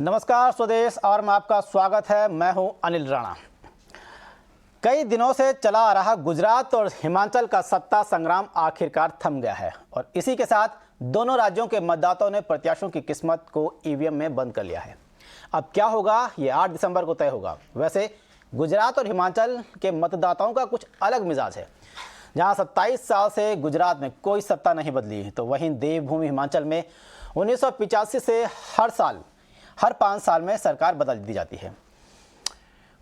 नमस्कार स्वदेश और में आपका स्वागत है। मैं हूं अनिल राणा। कई दिनों से चला आ रहा गुजरात और हिमाचल का सत्ता संग्राम आखिरकार थम गया है और इसी के साथ दोनों राज्यों के मतदाताओं ने प्रत्याशियों की किस्मत को ईवीएम में बंद कर लिया है। अब क्या होगा ये 8 दिसंबर को तय होगा। वैसे गुजरात और हिमाचल के मतदाताओं का कुछ अलग मिजाज है। जहां 27 साल से गुजरात में कोई सत्ता नहीं बदली, तो वहीं देवभूमि हिमाचल में 1985 से हर 5 साल में सरकार बदल दी जाती है।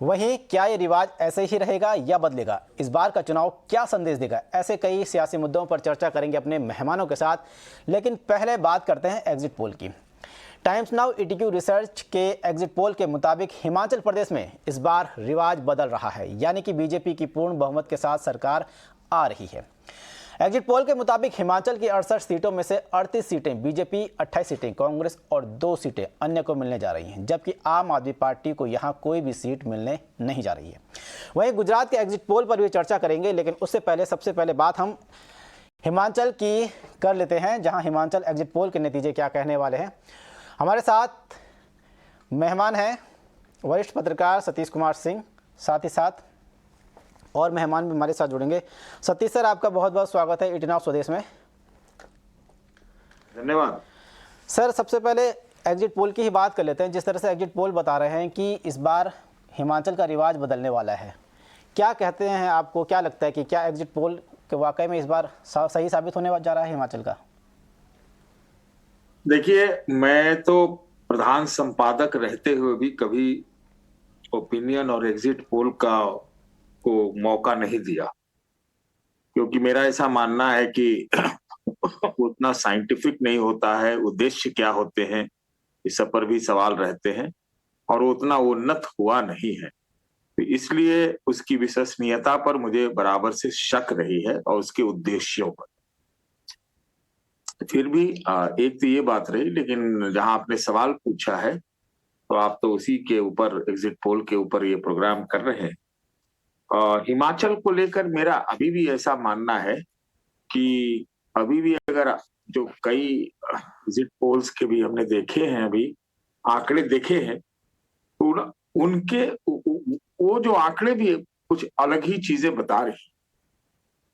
वहीं क्या ये रिवाज ऐसे ही रहेगा या बदलेगा? इस बार का चुनाव क्या संदेश देगा? ऐसे कई सियासी मुद्दों पर चर्चा करेंगे अपने मेहमानों के साथ। लेकिन पहले बात करते हैं एग्जिट पोल की। टाइम्स नाउ ETQ रिसर्च के एग्जिट पोल के मुताबिक हिमाचल प्रदेश में इस बार रिवाज बदल रहा है, यानी कि बीजेपी की पूर्ण बहुमत के साथ सरकार आ रही है। एग्जिट पोल के मुताबिक हिमाचल की 68 सीटों में से 38 सीटें बीजेपी, 28 सीटें कांग्रेस और 2 सीटें अन्य को मिलने जा रही हैं, जबकि आम आदमी पार्टी को यहां कोई भी सीट मिलने नहीं जा रही है। वहीं गुजरात के एग्जिट पोल पर भी चर्चा करेंगे, लेकिन उससे पहले सबसे पहले बात हम हिमाचल की कर लेते हैं, जहां हिमाचल एग्जिट पोल के नतीजे क्या कहने वाले हैं। हमारे साथ मेहमान हैं वरिष्ठ पत्रकार सतीश कुमार सिंह, साथ ही साथ और मेहमान भी हमारे साथ जुड़ेंगे। सतीश सर, आपका बहुत बहुत स्वागत है 18 नाउ स्वदेश में। धन्यवाद सर, सबसे पहले एग्जिट पोल की ही बात कर लेते हैं। जिस तरह से एग्जिट पोल बता रहे हैं कि इस बार हिमाचल का रिवाज बदलने वाला है, क्या कहते हैं? आपको क्या लगता है कि क्या एग्जिट पोल के वाकई में इस बार सही साबित होने जा रहा है हिमाचल का? देखिए, मैं तो प्रधान संपादक रहते हुए भी कभी ओपिनियन और एग्जिट पोल को मौका नहीं दिया, क्योंकि मेरा ऐसा मानना है कि उतना साइंटिफिक नहीं होता है। उद्देश्य क्या होते हैं इस सब पर भी सवाल रहते हैं और उतना उन्नत हुआ नहीं है, तो इसलिए उसकी विश्वसनीयता पर मुझे बराबर से शक रही है और उसके उद्देश्यों पर। फिर भी एक तो ये बात रही, लेकिन जहां आपने सवाल पूछा है तो आप तो उसी के ऊपर, एग्जिट पोल के ऊपर ये प्रोग्राम कर रहे हैं। हिमाचल को लेकर मेरा अभी भी ऐसा मानना है कि अभी भी अगर जो कई एग्जिट पोल्स के भी हमने देखे हैं, अभी आंकड़े देखे हैं, तो उनके वो जो आंकड़े भी कुछ अलग ही चीजें बता रही।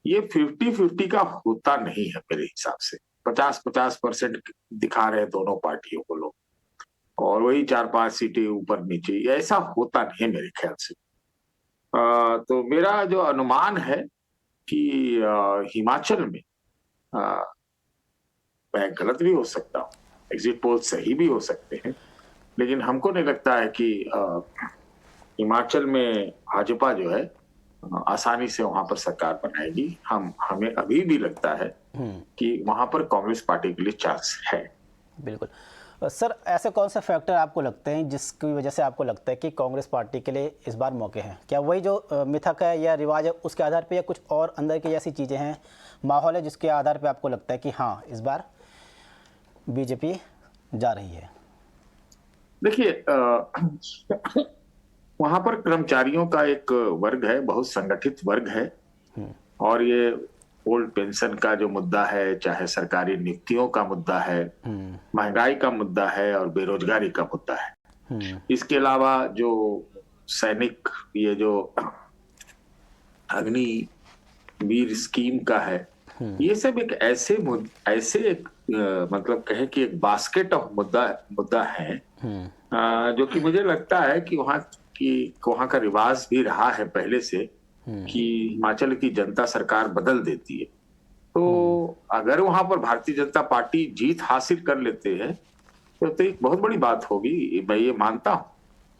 ये 50-50 का होता नहीं है मेरे हिसाब से। 50-50% दिखा रहे हैं दोनों पार्टियों को लोग, और वही 4-5 सीटें ऊपर नीचे, ऐसा होता नहीं है मेरे ख्याल से। तो मेरा जो अनुमान है कि हिमाचल में, मैं गलत भी हो सकता हूँ, एग्जिट पोल सही भी हो सकते हैं, लेकिन हमको नहीं लगता है कि हिमाचल में भाजपा जो है आसानी से वहां पर सरकार बनाएगी। हमें अभी भी लगता है कि वहां पर कांग्रेस पार्टी के लिए चांस है। बिल्कुल सर, ऐसे कौन से फैक्टर आपको लगते हैं जिसकी वजह से आपको लगता है कि कांग्रेस पार्टी के लिए इस बार मौके हैं? क्या वही जो मिथक है या रिवाज है उसके आधार पे, या कुछ और अंदर की ऐसी चीज़ें हैं, माहौल है, जिसके आधार पे आपको लगता है कि हाँ इस बार बीजेपी जा रही है? देखिए, वहां पर कर्मचारियों का एक वर्ग है, बहुत संगठित वर्ग है, और ये ओल्ड पेंशन का जो मुद्दा है, चाहे सरकारी नियुक्तियों का मुद्दा है, महंगाई का मुद्दा है और बेरोजगारी का मुद्दा है। इसके अलावा जो सैनिक, ये जो अग्निवीर स्कीम का है, ये सब एक ऐसे मतलब कहे कि एक बास्केट ऑफ मुद्दा है, जो कि मुझे लगता है कि वहां का रिवाज भी रहा है पहले से कि हिमाचल की जनता सरकार बदल देती है। तो अगर वहां पर भारतीय जनता पार्टी जीत हासिल कर लेते हैं तो एक बहुत बड़ी बात होगी, मैं ये मानता हूँ।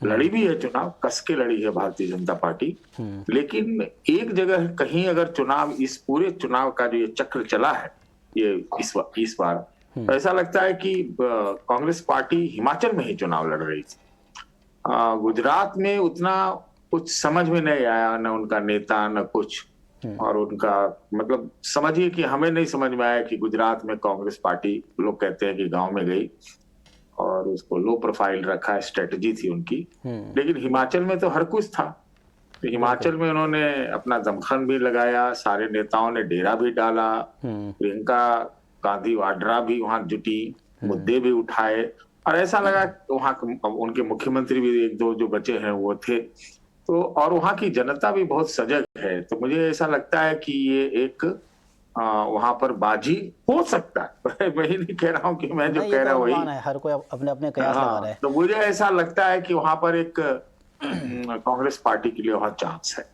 लड़ी भी है चुनाव, कस के लड़ी है भारतीय जनता पार्टी, लेकिन एक जगह कहीं अगर चुनाव, इस पूरे चुनाव का जो ये चक्र चला है ये इस बार, तो ऐसा लगता है कि कांग्रेस पार्टी हिमाचल में ही चुनाव लड़ रही थी। गुजरात में उतना कुछ समझ में नहीं आया, न उनका नेता न कुछ, और उनका मतलब समझिए कि हमें नहीं समझ में आया कि गुजरात में कांग्रेस पार्टी, लोग कहते हैं कि गांव में गई और उसको लो प्रोफाइल रखा, स्ट्रेटजी थी उनकी, लेकिन हिमाचल में तो हर कुछ था। तो हिमाचल में उन्होंने अपना दमखम भी लगाया, सारे नेताओं ने डेरा भी डाला, प्रियंका गांधी वाड्रा भी वहां जुटी, मुद्दे भी उठाए, और ऐसा लगा वहां उनके मुख्यमंत्री भी एक दो जो बचे हैं वो थे, तो और वहां की जनता भी बहुत सजग है, तो मुझे ऐसा लगता है कि ये एक वहां पर बाजी हो सकता है। मैं ही नहीं कह रहा हूं कि मैं जो नहीं, ये कह तो रहा हूं वही। अनुमान है, हर कोई अपने अपने कयास लगा रहा हाँ, है। तो मुझे ऐसा लगता है कि वहां पर एक कांग्रेस पार्टी के लिए वहां चांस है।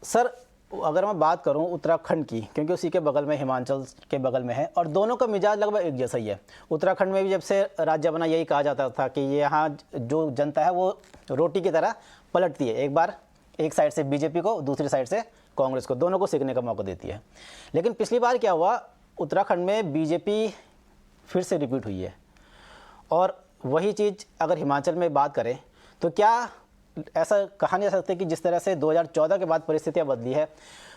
सर, अगर मैं बात करूं उत्तराखंड की, क्योंकि उसी के बगल में हिमाचल के बगल में है और दोनों का मिजाज लगभग एक जैसा ही है। उत्तराखंड में भी जब से राज्य बना यही कहा जाता था कि ये यहाँ जो जनता है वो रोटी की तरह पलटती है, एक बार एक साइड से बीजेपी को, दूसरी साइड से कांग्रेस को, दोनों को सीखने का मौका देती है। लेकिन पिछली बार क्या हुआ, उत्तराखंड में बीजेपी फिर से रिपीट हुई है। और वही चीज़ अगर हिमाचल में बात करें तो क्या ऐसा कहा नहीं जा सकता कि जिस तरह से 2014 के बाद परिस्थितियां बदली है,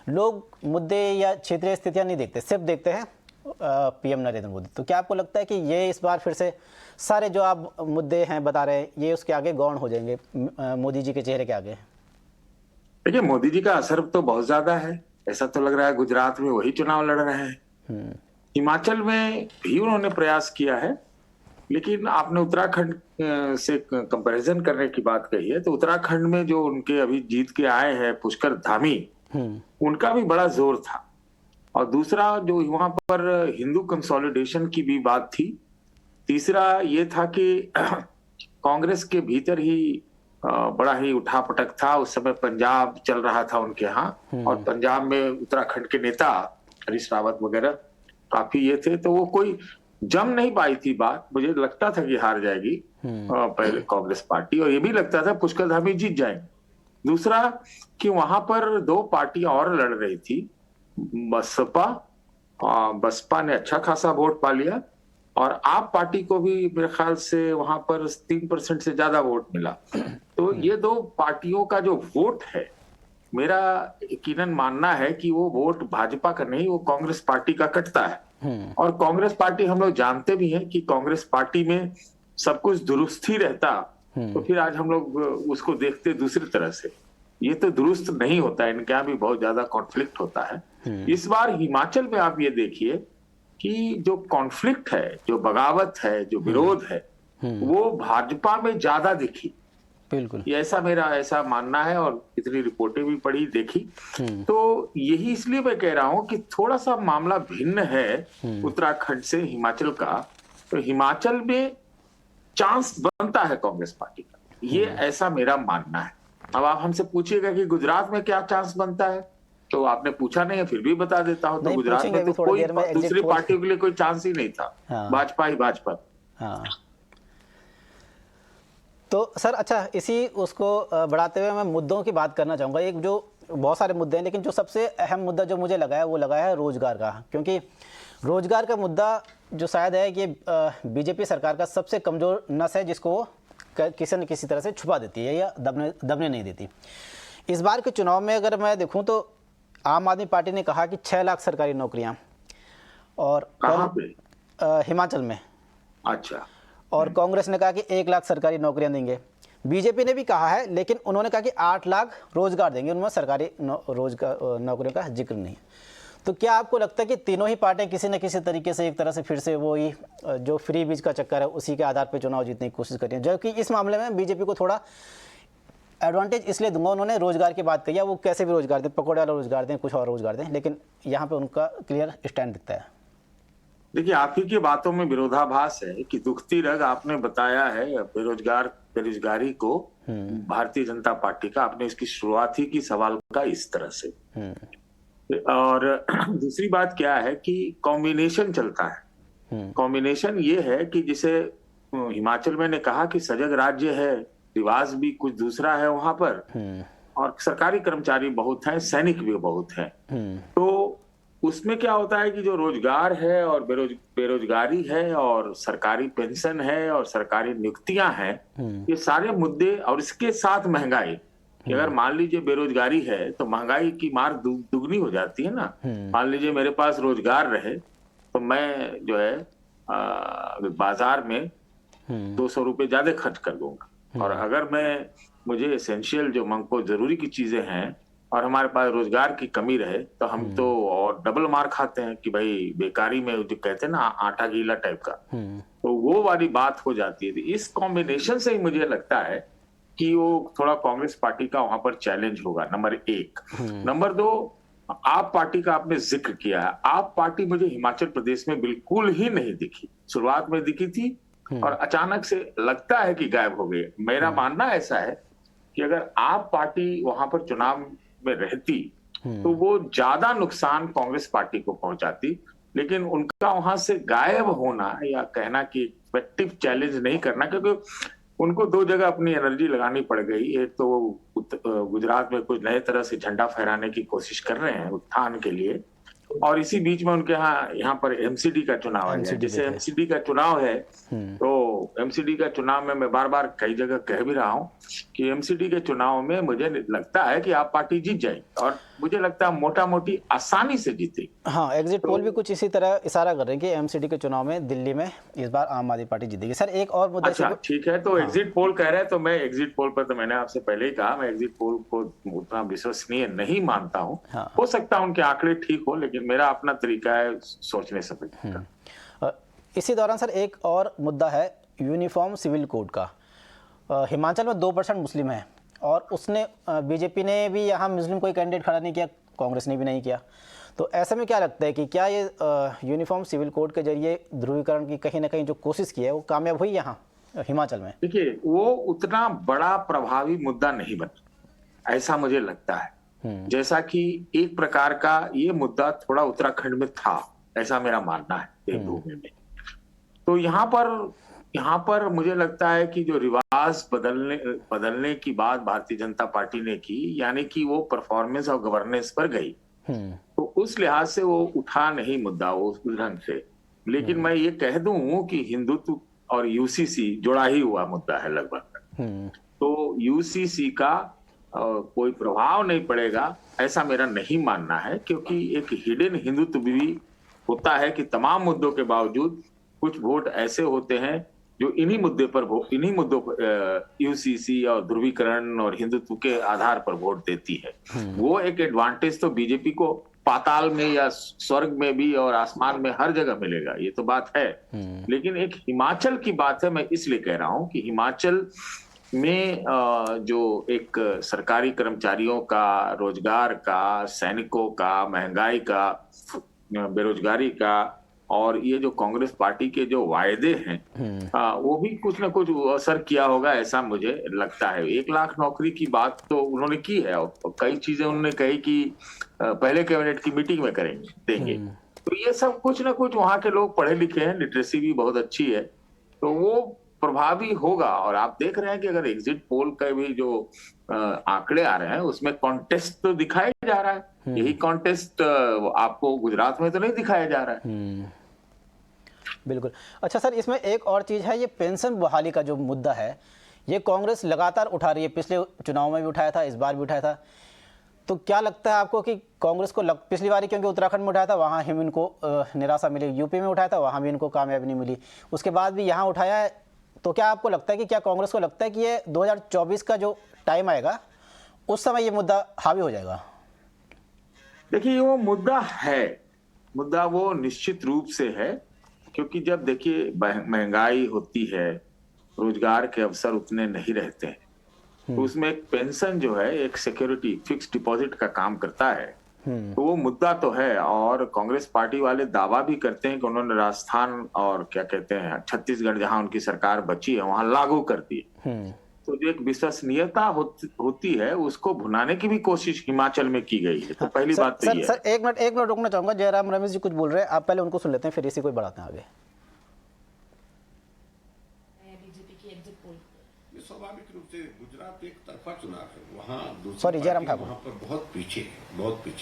लोग मुद्दे या क्षेत्रीय स्थितियां नहीं देखते, सिर्फ देखते हैं पीएम नरेंद्र मोदी। तो क्या आपको लगता है कि ये इस बार फिर से सारे जो आप मुद्दे हैं बता रहे हैं ये उसके आगे गौण हो जाएंगे मोदी जी के चेहरे के आगे? देखिए, मोदी जी का असर तो बहुत ज्यादा है। ऐसा तो लग रहा है गुजरात में वही चुनाव लड़ रहे हैं, हिमाचल में भी उन्होंने प्रयास किया है। लेकिन आपने उत्तराखंड से कंपैरिजन करने की बात कही है, तो उत्तराखंड में जो उनके अभी जीत के आए हैं पुष्कर धामी, उनका भी बड़ा जोर था। और दूसरा जो वहां पर हिंदू कंसोलिडेशन की भी बात थी। तीसरा ये था कि कांग्रेस के भीतर ही बड़ा ही उठापटक था उस समय, पंजाब चल रहा था उनके यहाँ, और पंजाब में उत्तराखंड के नेता हरीश रावत वगैरह काफी ये थे, तो वो कोई जम नहीं पाई थी बात। मुझे लगता था कि हार जाएगी पहले कांग्रेस पार्टी, और ये भी लगता था पुष्कर धामी जीत जाएंगे। दूसरा कि वहां पर दो पार्टियां और लड़ रही थी, बसपा ने अच्छा खासा वोट पा लिया, और आप पार्टी को भी मेरे ख्याल से वहां पर 3% से ज्यादा वोट मिला। तो ये दो पार्टियों का जो वोट है, मेरा यकीनन मानना है कि वो वोट भाजपा का नहीं, वो कांग्रेस पार्टी का कटता है। और कांग्रेस पार्टी हम लोग जानते भी हैं कि कांग्रेस पार्टी में सब कुछ दुरुस्त ही रहता, तो फिर आज हम लोग उसको देखते दूसरी तरह से। ये तो दुरुस्त नहीं होता है, इनके यहाँ भी बहुत ज्यादा कॉन्फ्लिक्ट होता है। इस बार हिमाचल में आप ये देखिए कि जो कॉन्फ्लिक्ट है, जो बगावत है, जो विरोध है, वो भाजपा में ज्यादा दिखी। बिल्कुल, ये ऐसा मानना है, और इतनी रिपोर्टें भी पढ़ी देखी। तो यही इसलिए मैं कह रहा हूं कि थोड़ा सा मामला भिन्न है उत्तराखंड से हिमाचल का। तो हिमाचल में चांस बनता है कांग्रेस पार्टी का, ये ऐसा मेरा मानना है। अब आप हमसे पूछिएगा कि गुजरात में क्या चांस बनता है, तो आपने पूछा नहीं है, फिर भी बता देता हूं। तो गुजरात में तो कोई दूसरी पार्टियों के लिए कोई चांस ही नहीं था। हाँ। भाजपा ही भाजपा। हाँ, तो सर अच्छा, इसी उसको बढ़ाते हुए मैं मुद्दों की बात करना चाहूँगा। एक जो बहुत सारे मुद्दे हैं, लेकिन जो सबसे अहम मुद्दा जो मुझे लगा है वो लगा है रोजगार का, क्योंकि रोजगार का मुद्दा जो शायद है कि बीजेपी सरकार का सबसे कमज़ोर नस है, जिसको वो किसी न किसी तरह से छुपा देती है या दबने नहीं देती। इस बार के चुनाव में अगर मैं देखूँ तो आम आदमी पार्टी ने कहा कि 6 लाख सरकारी नौकरियाँ, और कहाँ पे? हिमाचल में। अच्छा। और कांग्रेस ने कहा कि 1 लाख सरकारी नौकरियां देंगे। बीजेपी ने भी कहा है, लेकिन उन्होंने कहा कि 8 लाख रोजगार देंगे, उनमें सरकारी रोजगार नौकरियों का जिक्र नहीं। तो क्या आपको लगता है कि तीनों ही पार्टियां किसी न किसी तरीके से एक तरह से फिर से वही जो फ्री बीज का चक्कर है उसी के आधार पर चुनाव जीतने की कोशिश कर रही है? जबकि इस मामले में बीजेपी को थोड़ा एडवांटेज इसलिए दूंगा, उन्होंने रोजगार की बात कही है, वो कैसे भी रोजगार दें, पकौड़े वाला रोजगार दें, कुछ और रोजगार दें, लेकिन यहाँ पर उनका क्लियर स्टैंड दिखता है। देखिए, आप ही की बातों में विरोधाभास है कि दुखती रग आपने बताया है बेरोजगारी को भारतीय जनता पार्टी का, आपने इसकी शुरुआत ही की सवाल का इस तरह से। और दूसरी बात क्या है कि कॉम्बिनेशन चलता है। कॉम्बिनेशन ये है कि जिसे हिमाचल में ने कहा कि सजग राज्य है, रिवाज भी कुछ दूसरा है वहां पर, और सरकारी कर्मचारी बहुत हैं, सैनिक भी बहुत हैं। तो उसमें क्या होता है कि जो रोजगार है और बेरोजगारी है और सरकारी पेंशन है और सरकारी नियुक्तियां हैं, ये सारे मुद्दे, और इसके साथ महंगाई, कि अगर मान लीजिए बेरोजगारी है तो महंगाई की मार दुगनी हो जाती है ना। मान लीजिए मेरे पास रोजगार रहे तो मैं जो है बाजार में 200 रुपए ज्यादा खर्च कर दूंगा, और अगर मुझे एसेंशियल जो हमको जरूरी की चीजें हैं और हमारे पास रोजगार की कमी रहे तो हम तो और डबल मार खाते हैं कि भाई बेकारी में जो कहते हैं ना आटा गीला टाइप का, तो वो वाली बात हो जाती है। इस कॉम्बिनेशन से ही मुझे लगता है कि वो थोड़ा कांग्रेस पार्टी का वहां पर चैलेंज होगा, नंबर एक। नंबर दो, आप पार्टी का आपने जिक्र किया है। आप पार्टी मुझे हिमाचल प्रदेश में बिल्कुल ही नहीं दिखी। शुरुआत में दिखी थी और अचानक से लगता है कि गायब हो गई। मेरा मानना ऐसा है कि अगर आप पार्टी वहां पर चुनाव में रहती तो वो ज्यादा नुकसान कांग्रेस पार्टी को पहुंचाती। लेकिन उनका वहां से गायब होना या कहना कि इफेक्टिव चैलेंज नहीं करना, क्योंकि उनको दो जगह अपनी एनर्जी लगानी पड़ गई। एक तो वो गुजरात में कुछ नए तरह से झंडा फहराने की कोशिश कर रहे हैं उत्थान के लिए, और इसी बीच में उनके यहाँ पर एमसीडी का चुनाव है। एमसीडी जैसे भी थे। एमसीडी का चुनाव है, तो एमसीडी का चुनाव में मैं बार बार कई जगह कह भी रहा हूं कि एमसीडी के चुनाव में मुझे लगता है कि आप पार्टी जीत जाएगी, और मुझे लगता है मोटा मोटी आसानी से जीतेगी। हाँ, एग्जिट पोल भी कुछ इसी तरह इशारा कर रहे हैं कि एमसीडी के चुनाव में दिल्ली में इस बार आम आदमी पार्टी जीतेगी। सर एक और मुद्दा अच्छा ठीक है, तो एग्जिट पोल कह रहे हैं, तो मैं एग्जिट पोल पर, तो मैंने आपसे पहले ही कहा, मैं एग्जिट पोल को उतना विश्वसनीय नहीं मानता हूं। हाँ। हो सकता है उनके आंकड़े ठीक हो, लेकिन मेरा अपना तरीका है सोचने समझने का। इसी दौरान सर एक और मुद्दा है यूनिफॉर्म सिविल कोड का। हिमाचल में 2% मुस्लिम हैं और उसने बीजेपी ने भी यहाँ मुस्लिम कोई कैंडिडेट खड़ा नहीं किया, कांग्रेस ने भी नहीं किया। तो ऐसे में क्या लगता है कि क्या ये यूनिफॉर्म सिविल कोड के जरिए ध्रुवीकरण की कहीं ना कहीं जो कोशिश की है वो कामयाब हुई यहाँ हिमाचल में? देखिए, वो उतना बड़ा प्रभावी मुद्दा नहीं बना, ऐसा मुझे लगता है। जैसा कि एक प्रकार का ये मुद्दा थोड़ा उत्तराखंड में था, ऐसा मेरा मानना है देवभूमि में। तो यहाँ पर मुझे लगता है कि जो रिवाज बदलने की बात भारतीय जनता पार्टी ने की, यानी कि वो परफॉर्मेंस और गवर्नेंस पर गई, तो उस लिहाज से वो उठा नहीं मुद्दा वो उस ढंग से। लेकिन मैं ये कह दूं कि हिंदुत्व और यूसीसी जुड़ा ही हुआ मुद्दा है लगभग। तो यूसीसी का कोई प्रभाव नहीं पड़ेगा, ऐसा मेरा नहीं मानना है, क्योंकि एक हिडन हिंदुत्व भी होता है कि तमाम मुद्दों के बावजूद कुछ वोट ऐसे होते हैं जो इन्हीं मुद्दों पर यूसीसी और ध्रुवीकरण और हिंदुत्व के आधार पर वोट देती है। वो एक एडवांटेज तो बीजेपी को पाताल में या स्वर्ग में भी और आसमान में हर जगह मिलेगा, ये तो बात है। लेकिन एक हिमाचल की बात है, मैं इसलिए कह रहा हूं कि हिमाचल में जो एक सरकारी कर्मचारियों का, रोजगार का, सैनिकों का, महंगाई का, बेरोजगारी का, और ये जो कांग्रेस पार्टी के जो वायदे हैं वो भी कुछ ना कुछ असर किया होगा, ऐसा मुझे लगता है। 1 लाख नौकरी की बात तो उन्होंने की है, और कई चीजें उन्होंने कही कि पहले कैबिनेट की मीटिंग में देंगे। तो ये सब कुछ ना कुछ, वहां के लोग पढ़े लिखे हैं, लिटरेसी भी बहुत अच्छी है, तो वो प्रभावी होगा। और आप देख रहे हैं कि अगर एग्जिट पोल का भी जो आंकड़े आ रहे हैं उसमें कॉन्टेस्ट तो दिखाया जा रहा है। यही कॉन्टेस्ट आपको गुजरात में तो नहीं दिखाया जा रहा है। बिल्कुल। अच्छा सर, इसमें एक और चीज़ है, ये पेंशन बहाली का जो मुद्दा है, ये कांग्रेस लगातार उठा रही है। पिछले चुनाव में भी उठाया था, इस बार भी उठाया था। तो क्या लगता है आपको कि कांग्रेस को पिछली बार क्योंकि उत्तराखंड में उठाया था, वहाँ ही इनको निराशा मिली, यूपी में उठाया था, वहाँ भी इनको कामयाबी नहीं मिली, उसके बाद भी यहाँ उठाया है। तो क्या आपको लगता है कि क्या कांग्रेस को लगता है कि ये 2024 का जो टाइम आएगा उस समय ये मुद्दा हावी हो जाएगा? देखिए, वो मुद्दा वो निश्चित रूप से है, क्योंकि जब देखिए महंगाई होती है, रोजगार के अवसर उतने नहीं रहते हैं, तो उसमें एक पेंशन जो है एक सिक्योरिटी, फिक्स डिपॉजिट का काम करता है। तो वो मुद्दा तो है, और कांग्रेस पार्टी वाले दावा भी करते हैं कि उन्होंने राजस्थान और क्या कहते हैं छत्तीसगढ़, जहां उनकी सरकार बची है, वहां लागू कर दी। तो जो एक विश्वसनीयता होती है, उसको भुनाने की भी कोशिश हिमाचल में की गई है। तो पहली बात तो ये है। सर एक मिनट रुकना चाहूंगा। जयराम रमेश जी कुछ बोल रहे हैं, आप पहले उनको सुन लेते हैं, फिर इसी को बढ़ाते हैं आगे। स्वाभाविक रूप से गुजरात एक तरफा चुनाव है, वहाँ सॉरी जयराम ठाकुर, वहाँ पर बहुत पीछे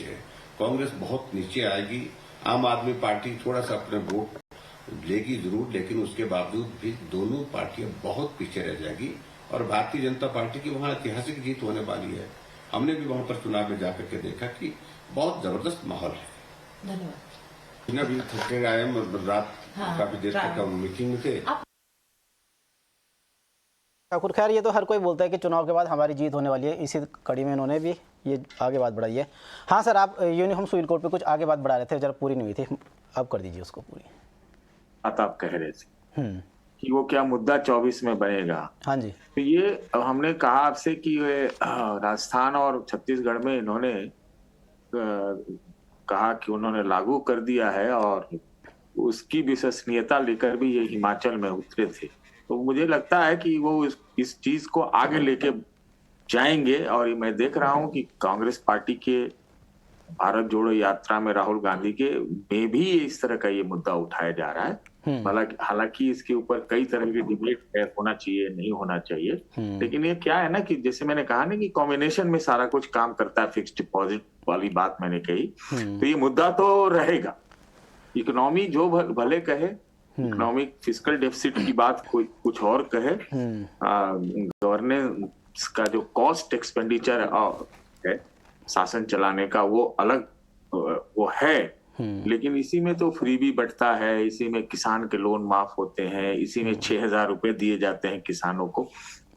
है। कांग्रेस बहुत नीचे आएगी। आम आदमी पार्टी थोड़ा सा अपने वोट लेगी जरूर, लेकिन उसके बावजूद भी दोनों पार्टियां बहुत पीछे रह जाएगी। और भारतीय जनता पार्टी की वहाँ ऐतिहासिक जीत होने वाली है। हमने भी वहाँ पर चुनाव में जाकर के देखा कि बहुत जबरदस्त माहौल है। धन्यवाद। अभी थके आए, रात काफी देर तक मीटिंग में थे। ठाकुर, खैर ये तो हर कोई बोलता है कि चुनाव के बाद हमारी जीत होने वाली है, इसी कड़ी में इन्होंने भी ये आगे बात बढ़ाई है। हाँ सर, आप यूनिफॉर्म सिविल कोड पे कुछ आगे बात बढ़ा रहे थे, जरा पूरी नहीं हुई थी, अब कर दीजिए उसको पूरी। बात आप कह रहे थे कि वो क्या मुद्दा 24 में बनेगा। हाँ जी। तो ये हमने कहा आपसे कि ये राजस्थान और छत्तीसगढ़ में इन्होंने कहा कि उन्होंने लागू कर दिया है और उसकी विश्वसनीयता लेकर भी ये हिमाचल में उतरे थे। तो मुझे लगता है कि वो इस चीज को आगे लेके जाएंगे। और मैं देख रहा हूं कि कांग्रेस पार्टी के भारत जोड़ो यात्रा में राहुल गांधी के में भी इस तरह का ये मुद्दा उठाया जा रहा है। हालांकि इसके ऊपर कई तरह की डिबेट होना चाहिए, नहीं होना चाहिए, लेकिन ये क्या है ना कि जैसे मैंने कहा ना कि कॉम्बिनेशन में सारा कुछ काम करता है। फिक्स्ड डिपॉजिट वाली बात मैंने कही, तो ये मुद्दा तो रहेगा। इकोनॉमी जो भले कहे, इकोनॉमिक फिस्कल डेफिसिट की बात कोई कुछ और कहे, गवर्नेंस का जो कॉस्ट एक्सपेंडिचर है शासन चलाने का वो अलग वो है, लेकिन इसी में तो फ्री भी बढ़ता है, इसी में किसान के लोन माफ होते हैं, इसी में 6,000 रुपए दिए जाते हैं किसानों को।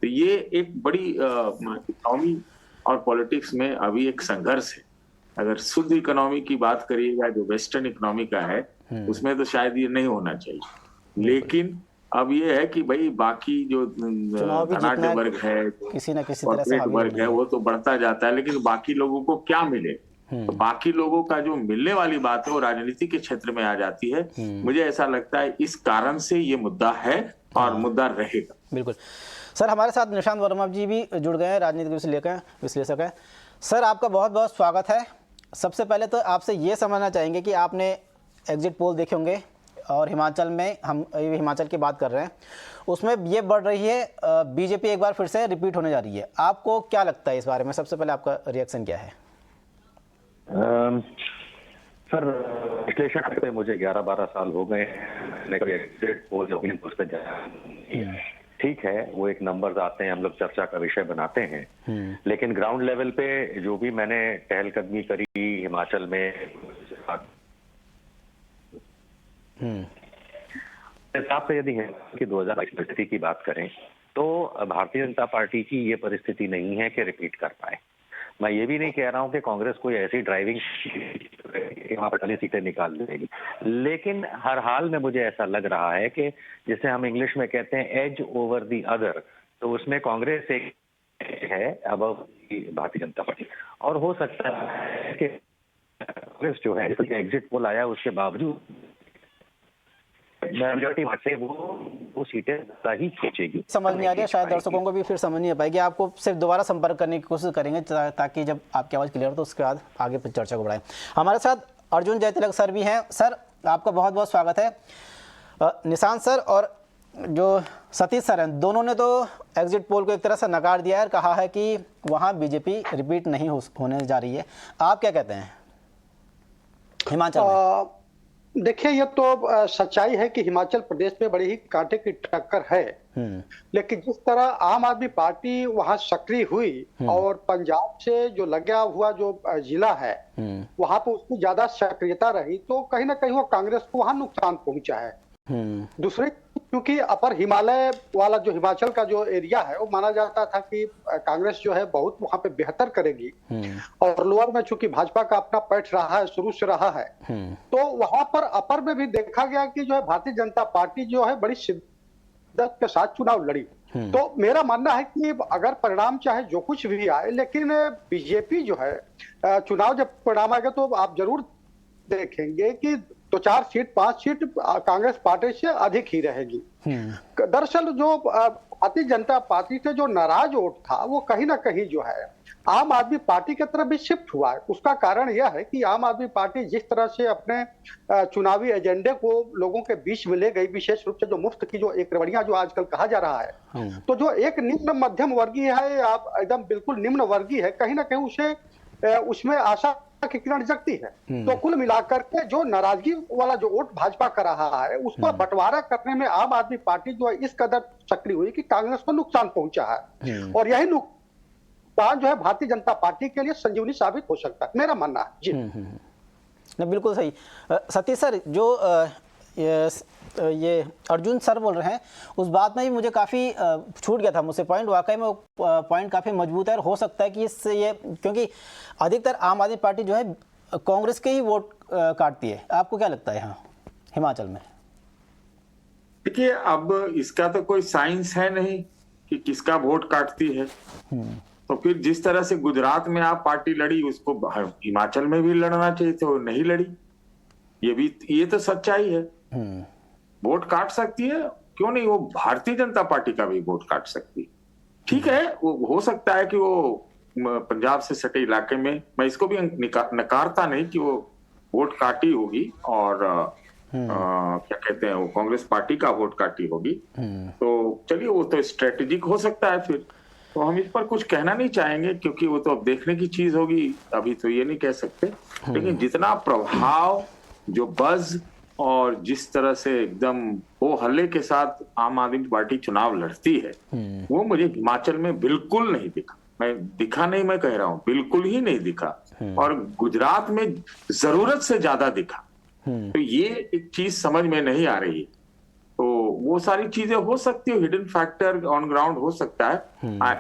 तो ये एक बड़ी इकोनॉमी और पॉलिटिक्स में अभी एक संघर्ष है। अगर शुद्ध इकोनॉमी की बात करिएगा जो वेस्टर्न इकोनॉमी का है, उसमें तो शायद ये नहीं होना चाहिए। लेकिन अब ये है कि भाई बाकी जो धनाढ्य वर्ग है, किसी न किसी तरह से वर्ग है, वो तो बढ़ता जाता है, लेकिन बाकी लोगों को क्या मिले? तो बाकी लोगों का जो मिलने वाली बात है वो राजनीति के क्षेत्र में आ जाती है। मुझे ऐसा लगता है इस कारण से ये मुद्दा है और मुद्दा रहेगा। बिल्कुल सर, हमारे साथ निशांत वर्मा जी भी जुड़ गए हैं, राजनीतिक विश्लेषक हैं। सर, आपका बहुत बहुत स्वागत है। सबसे पहले तो आपसे ये समझना चाहेंगे कि आपने एग्जिट पोल देखे होंगे और हिमाचल में, हम हिमाचल की बात कर रहे हैं, उसमें ये बढ़ रही है, बीजेपी एक बार फिर से रिपीट होने जा रही है। आपको क्या लगता है इस बारे में? सबसे पहले आपका रिएक्शन क्या है? सर, विश्लेषण करते मुझे 11-12 साल हो गए। एग्जिट पोल जो पे जाया, ठीक है, वो एक नंबर्स आते हैं, हम लोग चर्चा का विषय बनाते हैं, लेकिन ग्राउंड लेवल पे जो भी मैंने टहलकदमी करी हिमाचल में, हिसाब से यदि है कि 2022 परिस्थिति की बात करें तो भारतीय जनता पार्टी की ये परिस्थिति नहीं है कि रिपीट कर पाए। मैं ये भी नहीं कह रहा हूं कि कांग्रेस कोई ऐसी ड्राइविंग वहां पर 40 सीटें निकाल देगी, लेकिन हर हाल में मुझे ऐसा लग रहा है कि जिसे हम इंग्लिश में कहते हैं एज ओवर द अदर, तो उसमें कांग्रेस एक है अब भारतीय जनता पार्टी। और हो सकता है कि कांग्रेस जो है एग्जिट पोल आया उसके बावजूद मेजॉरिटी से वो सीटें ज्यादा ही खींचेगी। समझ नहीं आ रही है, शायद दर्शकों को भी फिर समझ नहीं आ पाएगी। आपको सिर्फ दोबारा संपर्क करने की कोशिश करेंगे ताकि जब आपकी आवाज़ क्लियर हो तो उसके बाद आगे फिर चर्चा को बढ़ाएं। हमारे साथ अर्जुन जयतिलक सर भी हैं। सर, आपका बहुत बहुत स्वागत है। निशांत सर और जो सतीश सर हैं, दोनों ने तो एग्जिट पोल को एक तरह से नकार दिया है, कहा है कि वहाँ बीजेपी रिपीट नहीं होने जा रही है। आप क्या कहते हैं हिमाचल में? देखिए, ये तो सच्चाई है कि हिमाचल प्रदेश में बड़ी ही कांटे की टक्कर है, लेकिन जिस तरह आम आदमी पार्टी वहां सक्रिय हुई और पंजाब से जो लगा हुआ जो जिला है वहां पर उसकी ज्यादा सक्रियता रही, तो कहीं ना कहीं वो कांग्रेस को वहां नुकसान पहुंचा है। दूसरे, क्योंकि अपर हिमालय वाला जो हिमाचल का जो एरिया है वो माना जाता था कि कांग्रेस जो है बहुत वहां पे बेहतर करेगी, और लोअर में चूंकि भाजपा का अपना पैठ रहा है, शुरू से रहा है, तो वहां पर अपर में भी देखा गया कि जो है भारतीय जनता पार्टी जो है बड़ी शिद्दत के साथ चुनाव लड़ी। तो मेरा मानना है कि अगर परिणाम चाहे जो कुछ भी आए, लेकिन बीजेपी जो है चुनाव जब परिणाम आएगा तो आप जरूर देखेंगे कि 4 सीट 5 सीट कांग्रेस पार्टी से अधिक ही रहेगी। दरअसल जो भारतीय जनता पार्टी से जो नाराज वोट था वो कहीं ना कहीं जो है आम आदमी पार्टी की तरफ भी शिफ्ट हुआ है। उसका कारण यह है कि आम आदमी पार्टी जिस तरह से अपने चुनावी एजेंडे को लोगों के बीच में ले गई, विशेष रूप से जो मुफ्त की जो एक रवड़ियां जो आजकल कहा जा रहा है, तो जो एक निम्न मध्यम वर्गीय है, आप एकदम बिल्कुल निम्न वर्गीय है, कहीं ना कहीं उसे उसमें आशा की किरण जगती है। तो कुल मिलाकर के जो नाराजगी वाला जो वोट भाजपा का रहा है उसको बंटवारा करने में आम आदमी पार्टी जो है इस कदर सक्रिय हुई कि कांग्रेस को नुकसान पहुंचा है, और यही नुकसान जो है भारतीय जनता पार्टी के लिए संजीवनी साबित हो सकता है, मेरा मानना है जी। बिल्कुल सही। सतीश सर, जो ये अर्जुन सर बोल रहे हैं उस बात में भी मुझे काफ़ी छूट गया था मुझसे पॉइंट। वाकई में पॉइंट काफ़ी मजबूत है और हो सकता है कि इससे ये, क्योंकि अधिकतर आम आदमी पार्टी जो है कांग्रेस के ही वोट काटती है। आपको क्या लगता है यहाँ हिमाचल में? देखिए, अब इसका तो कोई साइंस है नहीं कि किसका वोट काटती है। तो फिर जिस तरह से गुजरात में आप पार्टी लड़ी, उसको हिमाचल में भी लड़ना चाहिए, तो नहीं लड़ी। ये तो सच्चाई है। वोट काट सकती है, क्यों नहीं, वो भारतीय जनता पार्टी का भी वोट काट सकती है। ठीक है, वो हो सकता है कि वो पंजाब से सटे इलाके में, मैं इसको भी नकारता नहीं कि वो वोट काटी होगी, और क्या कहते हैं, वो कांग्रेस पार्टी का वोट काटी होगी। तो चलिए, वो तो स्ट्रेटेजिक हो सकता है। फिर तो हम इस पर कुछ कहना नहीं चाहेंगे, क्योंकि वो तो अब देखने की चीज होगी, अभी तो ये नहीं कह सकते। लेकिन जितना प्रभाव, जो बज, और जिस तरह से एकदम हो हल्ले के साथ आम आदमी पार्टी चुनाव लड़ती है, वो मुझे हिमाचल में बिल्कुल नहीं दिखा। मैं कह रहा हूं, बिल्कुल ही नहीं दिखा। और गुजरात में जरूरत से ज्यादा दिखा। तो ये एक चीज समझ में नहीं आ रही है। तो वो सारी चीजें हो सकती है, हिडन फैक्टर ऑन ग्राउंड हो सकता है।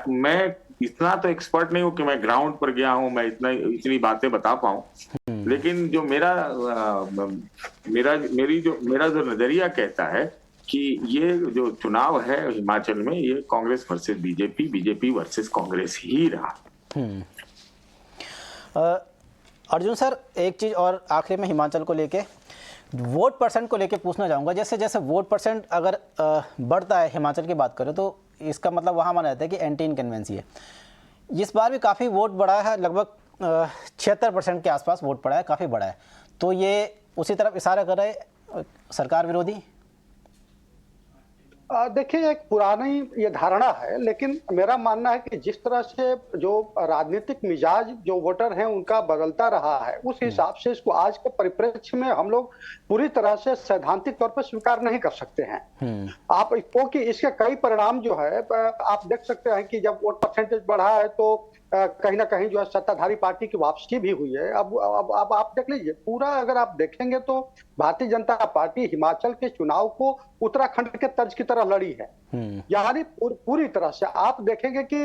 मैं इतना तो एक्सपर्ट नहीं हूं कि मैं ग्राउंड पर गया हूं, मैं इतनी बातें बता पाऊं। लेकिन जो मेरा जो नजरिया कहता है कि ये जो चुनाव है हिमाचल में, ये Congress versus BJP, BJP versus Congress ही रहा। अर्जुन सर, एक चीज़ और आखिर में हिमाचल को लेके, वोट परसेंट को लेके पूछना चाहूँगा। जैसे जैसे वोट परसेंट अगर बढ़ता है, हिमाचल की बात करें, तो इसका मतलब वहाँ माना जाता है कि एंटी इनकन्वेंसी है। इस बार भी काफ़ी वोट बढ़ा है, लगभग 76% के आसपास वोट पड़ा है, काफ़ी बड़ा है। तो ये उसी तरफ इशारा कर रहे सरकार विरोधी। देखिए, एक पुरानी ये धारणा है, लेकिन मेरा मानना है कि जिस तरह से जो राजनीतिक मिजाज जो वोटर हैं उनका बदलता रहा है, उस हिसाब से इसको आज के परिप्रेक्ष्य में हम लोग पूरी तरह से सैद्धांतिक तौर पर स्वीकार नहीं कर सकते हैं। आप क्योंकि इसके कई परिणाम जो है आप देख सकते हैं कि जब वोट परसेंटेज बढ़ा है तो कहीं ना कहीं जो है सत्ताधारी पार्टी की वापसी भी हुई है। अब आप देख लीजिए, पूरा अगर आप देखेंगे तो भारतीय जनता पार्टी हिमाचल के चुनाव को उत्तराखंड के तर्ज की तरह लड़ी है। यानी पूरी तरह से आप देखेंगे कि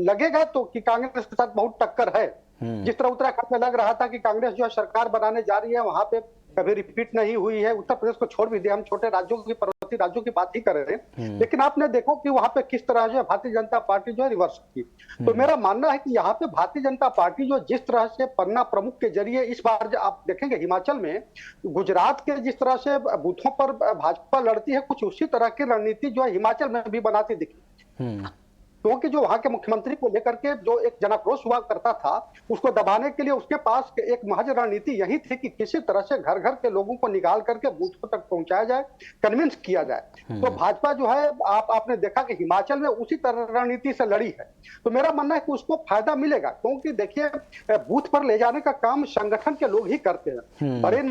लगेगा तो कि कांग्रेस के साथ बहुत टक्कर है। जिस तरह उत्तराखंड में लग रहा था कि कांग्रेस जो है सरकार बनाने जा रही है, वहां पे कभी रिपीट नहीं हुई है। उत्तर प्रदेश को छोड़ भी दिया, हम छोटे राज्यों की, पर्वतीय राज्यों की बात ही कर रहे हैं। लेकिन आपने देखो कि वहां पे किस तरह जो है भारतीय जनता पार्टी जो है रिवर्स की। तो मेरा मानना है कि यहाँ पे भारतीय जनता पार्टी जो जिस तरह से पन्ना प्रमुख के जरिए इस बार जो आप देखेंगे हिमाचल में, गुजरात के जिस तरह से बूथों पर भाजपा लड़ती है, कुछ उसी तरह की रणनीति जो है हिमाचल में भी बनाती दिखी। क्योंकि जो वहां के मुख्यमंत्री को लेकर के जो एक जनाक्रोश हुआ करता था, उसको दबाने के लिए उसके पास एक महज रणनीति यही थी कि किसी तरह से घर घर के लोगों को निकाल करके बूथों तक पहुंचाया जाए, कन्विंस किया जाए। तो भाजपा जो है आपने देखा कि हिमाचल में उसी तरह रणनीति से लड़ी है। तो मेरा मानना है कि उसको फायदा मिलेगा, क्योंकि देखिए बूथ पर ले जाने का काम संगठन के लोग ही करते हैं। बड़े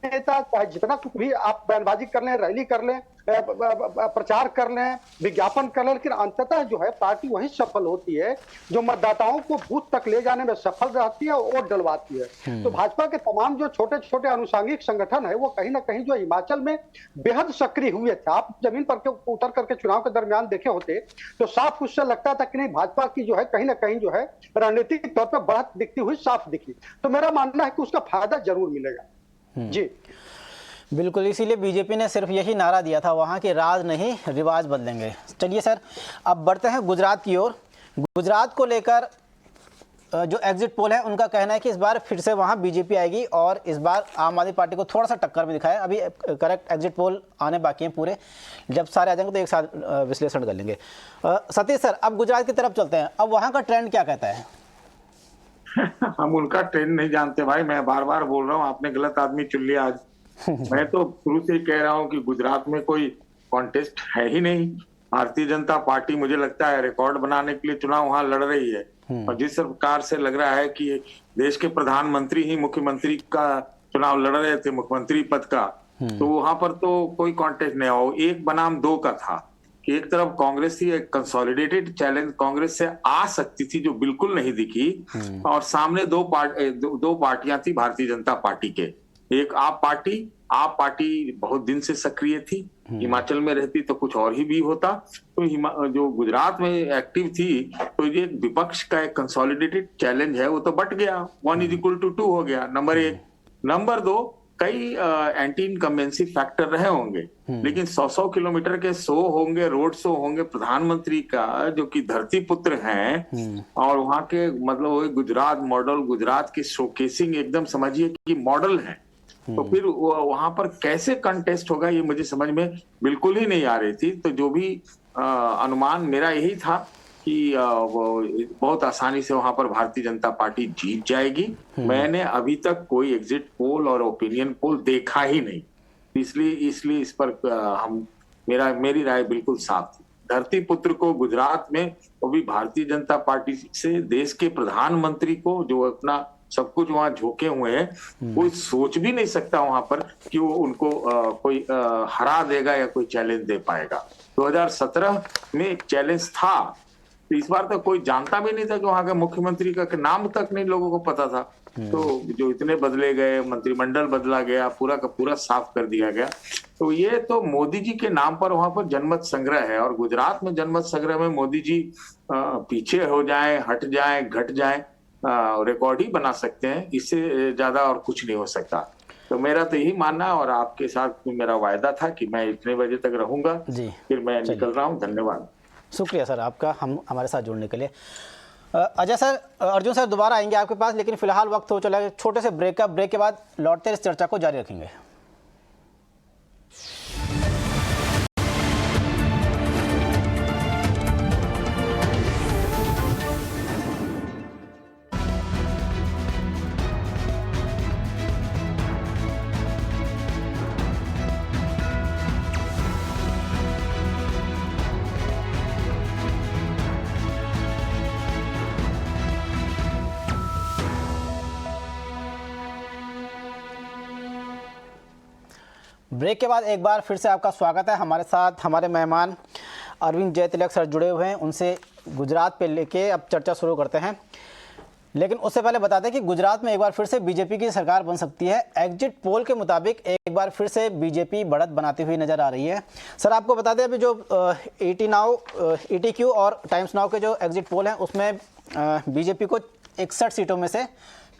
नेता चाहे जितना कुछ भी आप बयानबाजी कर लें, रैली कर लें, प्रचार कर लें, विज्ञापन कर लें, लेकिन अंततः जो है पार्टी वही सफल होती है जो मतदाताओं को बूथ तक ले जाने में सफल रहती है और वोट डलवाती है। तो भाजपा के तमाम जो छोटे छोटे अनुषंगिक संगठन है, वो कहीं ना कहीं जो हिमाचल में बेहद सक्रिय हुए थे। आप जमीन पर उतर करके चुनाव के दरमियान देखे होते तो साफ उससे लगता था कि नहीं, भाजपा की जो है कहीं ना कहीं जो है रणनीतिक तौर पर बढ़त दिखती हुई साफ दिखी। तो मेरा मानना है कि उसका फायदा जरूर मिलेगा। जी बिल्कुल, इसीलिए बीजेपी ने सिर्फ यही नारा दिया था वहाँ के राज नहीं रिवाज बदलेंगे। चलिए सर, अब बढ़ते हैं गुजरात की ओर। गुजरात को लेकर जो एग्जिट पोल है उनका कहना है कि इस बार फिर से वहाँ बीजेपी आएगी और इस बार आम आदमी पार्टी को थोड़ा सा टक्कर में दिखाया। अभी करेक्ट एग्जिट पोल आने बाकी हैं पूरे, जब सारे आ जाएंगे तो एक साथ विश्लेषण कर लेंगे। सतीश सर, अब गुजरात की तरफ चलते हैं, अब वहाँ का ट्रेंड क्या कहता है? हम उनका ट्रेंड नहीं जानते भाई, मैं बार बार बोल रहा हूँ, आपने गलत आदमी चुन लिया आज। मैं तो शुरू से कह रहा हूँ कि गुजरात में कोई कॉन्टेस्ट है ही नहीं। भारतीय जनता पार्टी मुझे लगता है रिकॉर्ड बनाने के लिए चुनाव वहां लड़ रही है, और जिस प्रकार से लग रहा है कि देश के प्रधानमंत्री ही मुख्यमंत्री का चुनाव लड़ रहे थे, मुख्यमंत्री पद का, तो वहां पर तो कोई कॉन्टेस्ट नहीं हो। एक बनाम दो का था कि एक तरफ कांग्रेस थी, एक कंसोलिडेटेड चैलेंज कांग्रेस से आ सकती थी जो बिल्कुल नहीं दिखी, और सामने दो पार्टियां थी भारतीय जनता पार्टी के। एक आप पार्टी बहुत दिन से सक्रिय थी, हिमाचल में रहती तो कुछ और ही भी होता। तो जो गुजरात में एक्टिव थी, तो ये विपक्ष का एक कंसोलिडेटेड चैलेंज है, वो तो बट गया, 1 = 2 हो गया, नंबर 1। नंबर 2, कई एंटी इनकम्बेंसी फैक्टर रहे होंगे, लेकिन 100 किलोमीटर के शो होंगे, रोड शो होंगे प्रधानमंत्री का, जो कि धरती पुत्र हैं, और वहां के मतलब वो गुजरात मॉडल, गुजरात की शोकेसिंग एकदम समझिए कि मॉडल है। तो फिर वहां पर कैसे कंटेस्ट होगा ये मुझे समझ में बिल्कुल ही नहीं आ रही थी। तो जो भी अनुमान मेरा यही था कि वो बहुत आसानी से वहां पर भारतीय जनता पार्टी जीत जाएगी। मैंने अभी तक कोई एग्जिट पोल और ओपिनियन पोल देखा ही नहीं, इसलिए इस पर मेरी राय बिल्कुल साफ थी। धरती पुत्र को गुजरात में, वो भी भारतीय जनता पार्टी से, देश के प्रधानमंत्री को जो अपना सब कुछ वहां झोंके हुए हैं, कोई सोच भी नहीं सकता वहां पर कि वो उनको कोई हरा देगा या कोई चैलेंज दे पाएगा। 2017 में एक चैलेंज था, तो इस बार तो कोई जानता भी नहीं था कि वहां के मुख्यमंत्री का नाम तक नहीं लोगों को पता था। तो जो इतने बदले गए, मंत्रिमंडल बदला गया, पूरा का पूरा साफ कर दिया गया। तो ये तो मोदी जी के नाम पर वहां पर जनमत संग्रह है, और गुजरात में जनमत संग्रह में मोदी जी पीछे हो जाए, हट जाए, घट जाए, रिकॉर्ड ही बना सकते हैं। इससे ज्यादा और कुछ नहीं हो सकता। तो मेरा तो यही मानना है, और आपके साथ मेरा वायदा था कि मैं इतने बजे तक रहूंगा। फिर मैं निकल रहा हूँ। धन्यवाद। शुक्रिया सर आपका हमारे साथ जुड़ने के लिए। अजय सर, अर्जुन सर दोबारा आएंगे आपके पास, लेकिन फिलहाल वक्त हो चला है छोटे से ब्रेक का। ब्रेक के बाद लौटते इस चर्चा को जारी रखेंगे। ब्रेक के बाद एक बार फिर से आपका स्वागत है। हमारे साथ हमारे मेहमान अरविंद जयतिलक सर जुड़े हुए हैं, उनसे गुजरात पे लेके अब चर्चा शुरू करते हैं। लेकिन उससे पहले बता दें कि गुजरात में एक बार फिर से बीजेपी की सरकार बन सकती है। एग्जिट पोल के मुताबिक एक बार फिर से बीजेपी बढ़त बनाती हुई नजर आ रही है। सर आपको बता दें, अभी जो ETQ और टाइम्स नाउ के जो एग्जिट पोल हैं उसमें बीजेपी को 61 सीटों में से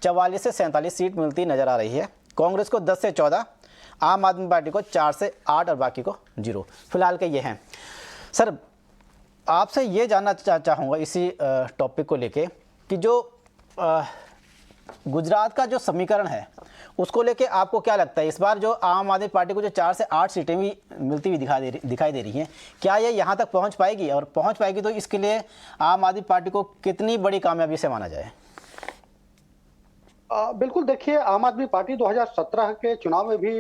44 से 47 सीट मिलती नजर आ रही है। कांग्रेस को 10 से 14, आम आदमी पार्टी को 4 से 8 और बाकी को 0। फिलहाल के ये हैं। सर आपसे ये जानना चाहूँगा इसी टॉपिक को लेके कि जो गुजरात का जो समीकरण है उसको लेके आपको क्या लगता है, इस बार जो आम आदमी पार्टी को जो 4 से 8 सीटें भी मिलती हुई दिखाई दे रही हैं, क्या ये यहाँ तक पहुँच पाएगी? और पहुँच पाएगी तो इसके लिए आम आदमी पार्टी को कितनी बड़ी कामयाबी से माना जाए? बिल्कुल, देखिए, आम आदमी पार्टी 2017 के चुनाव में भी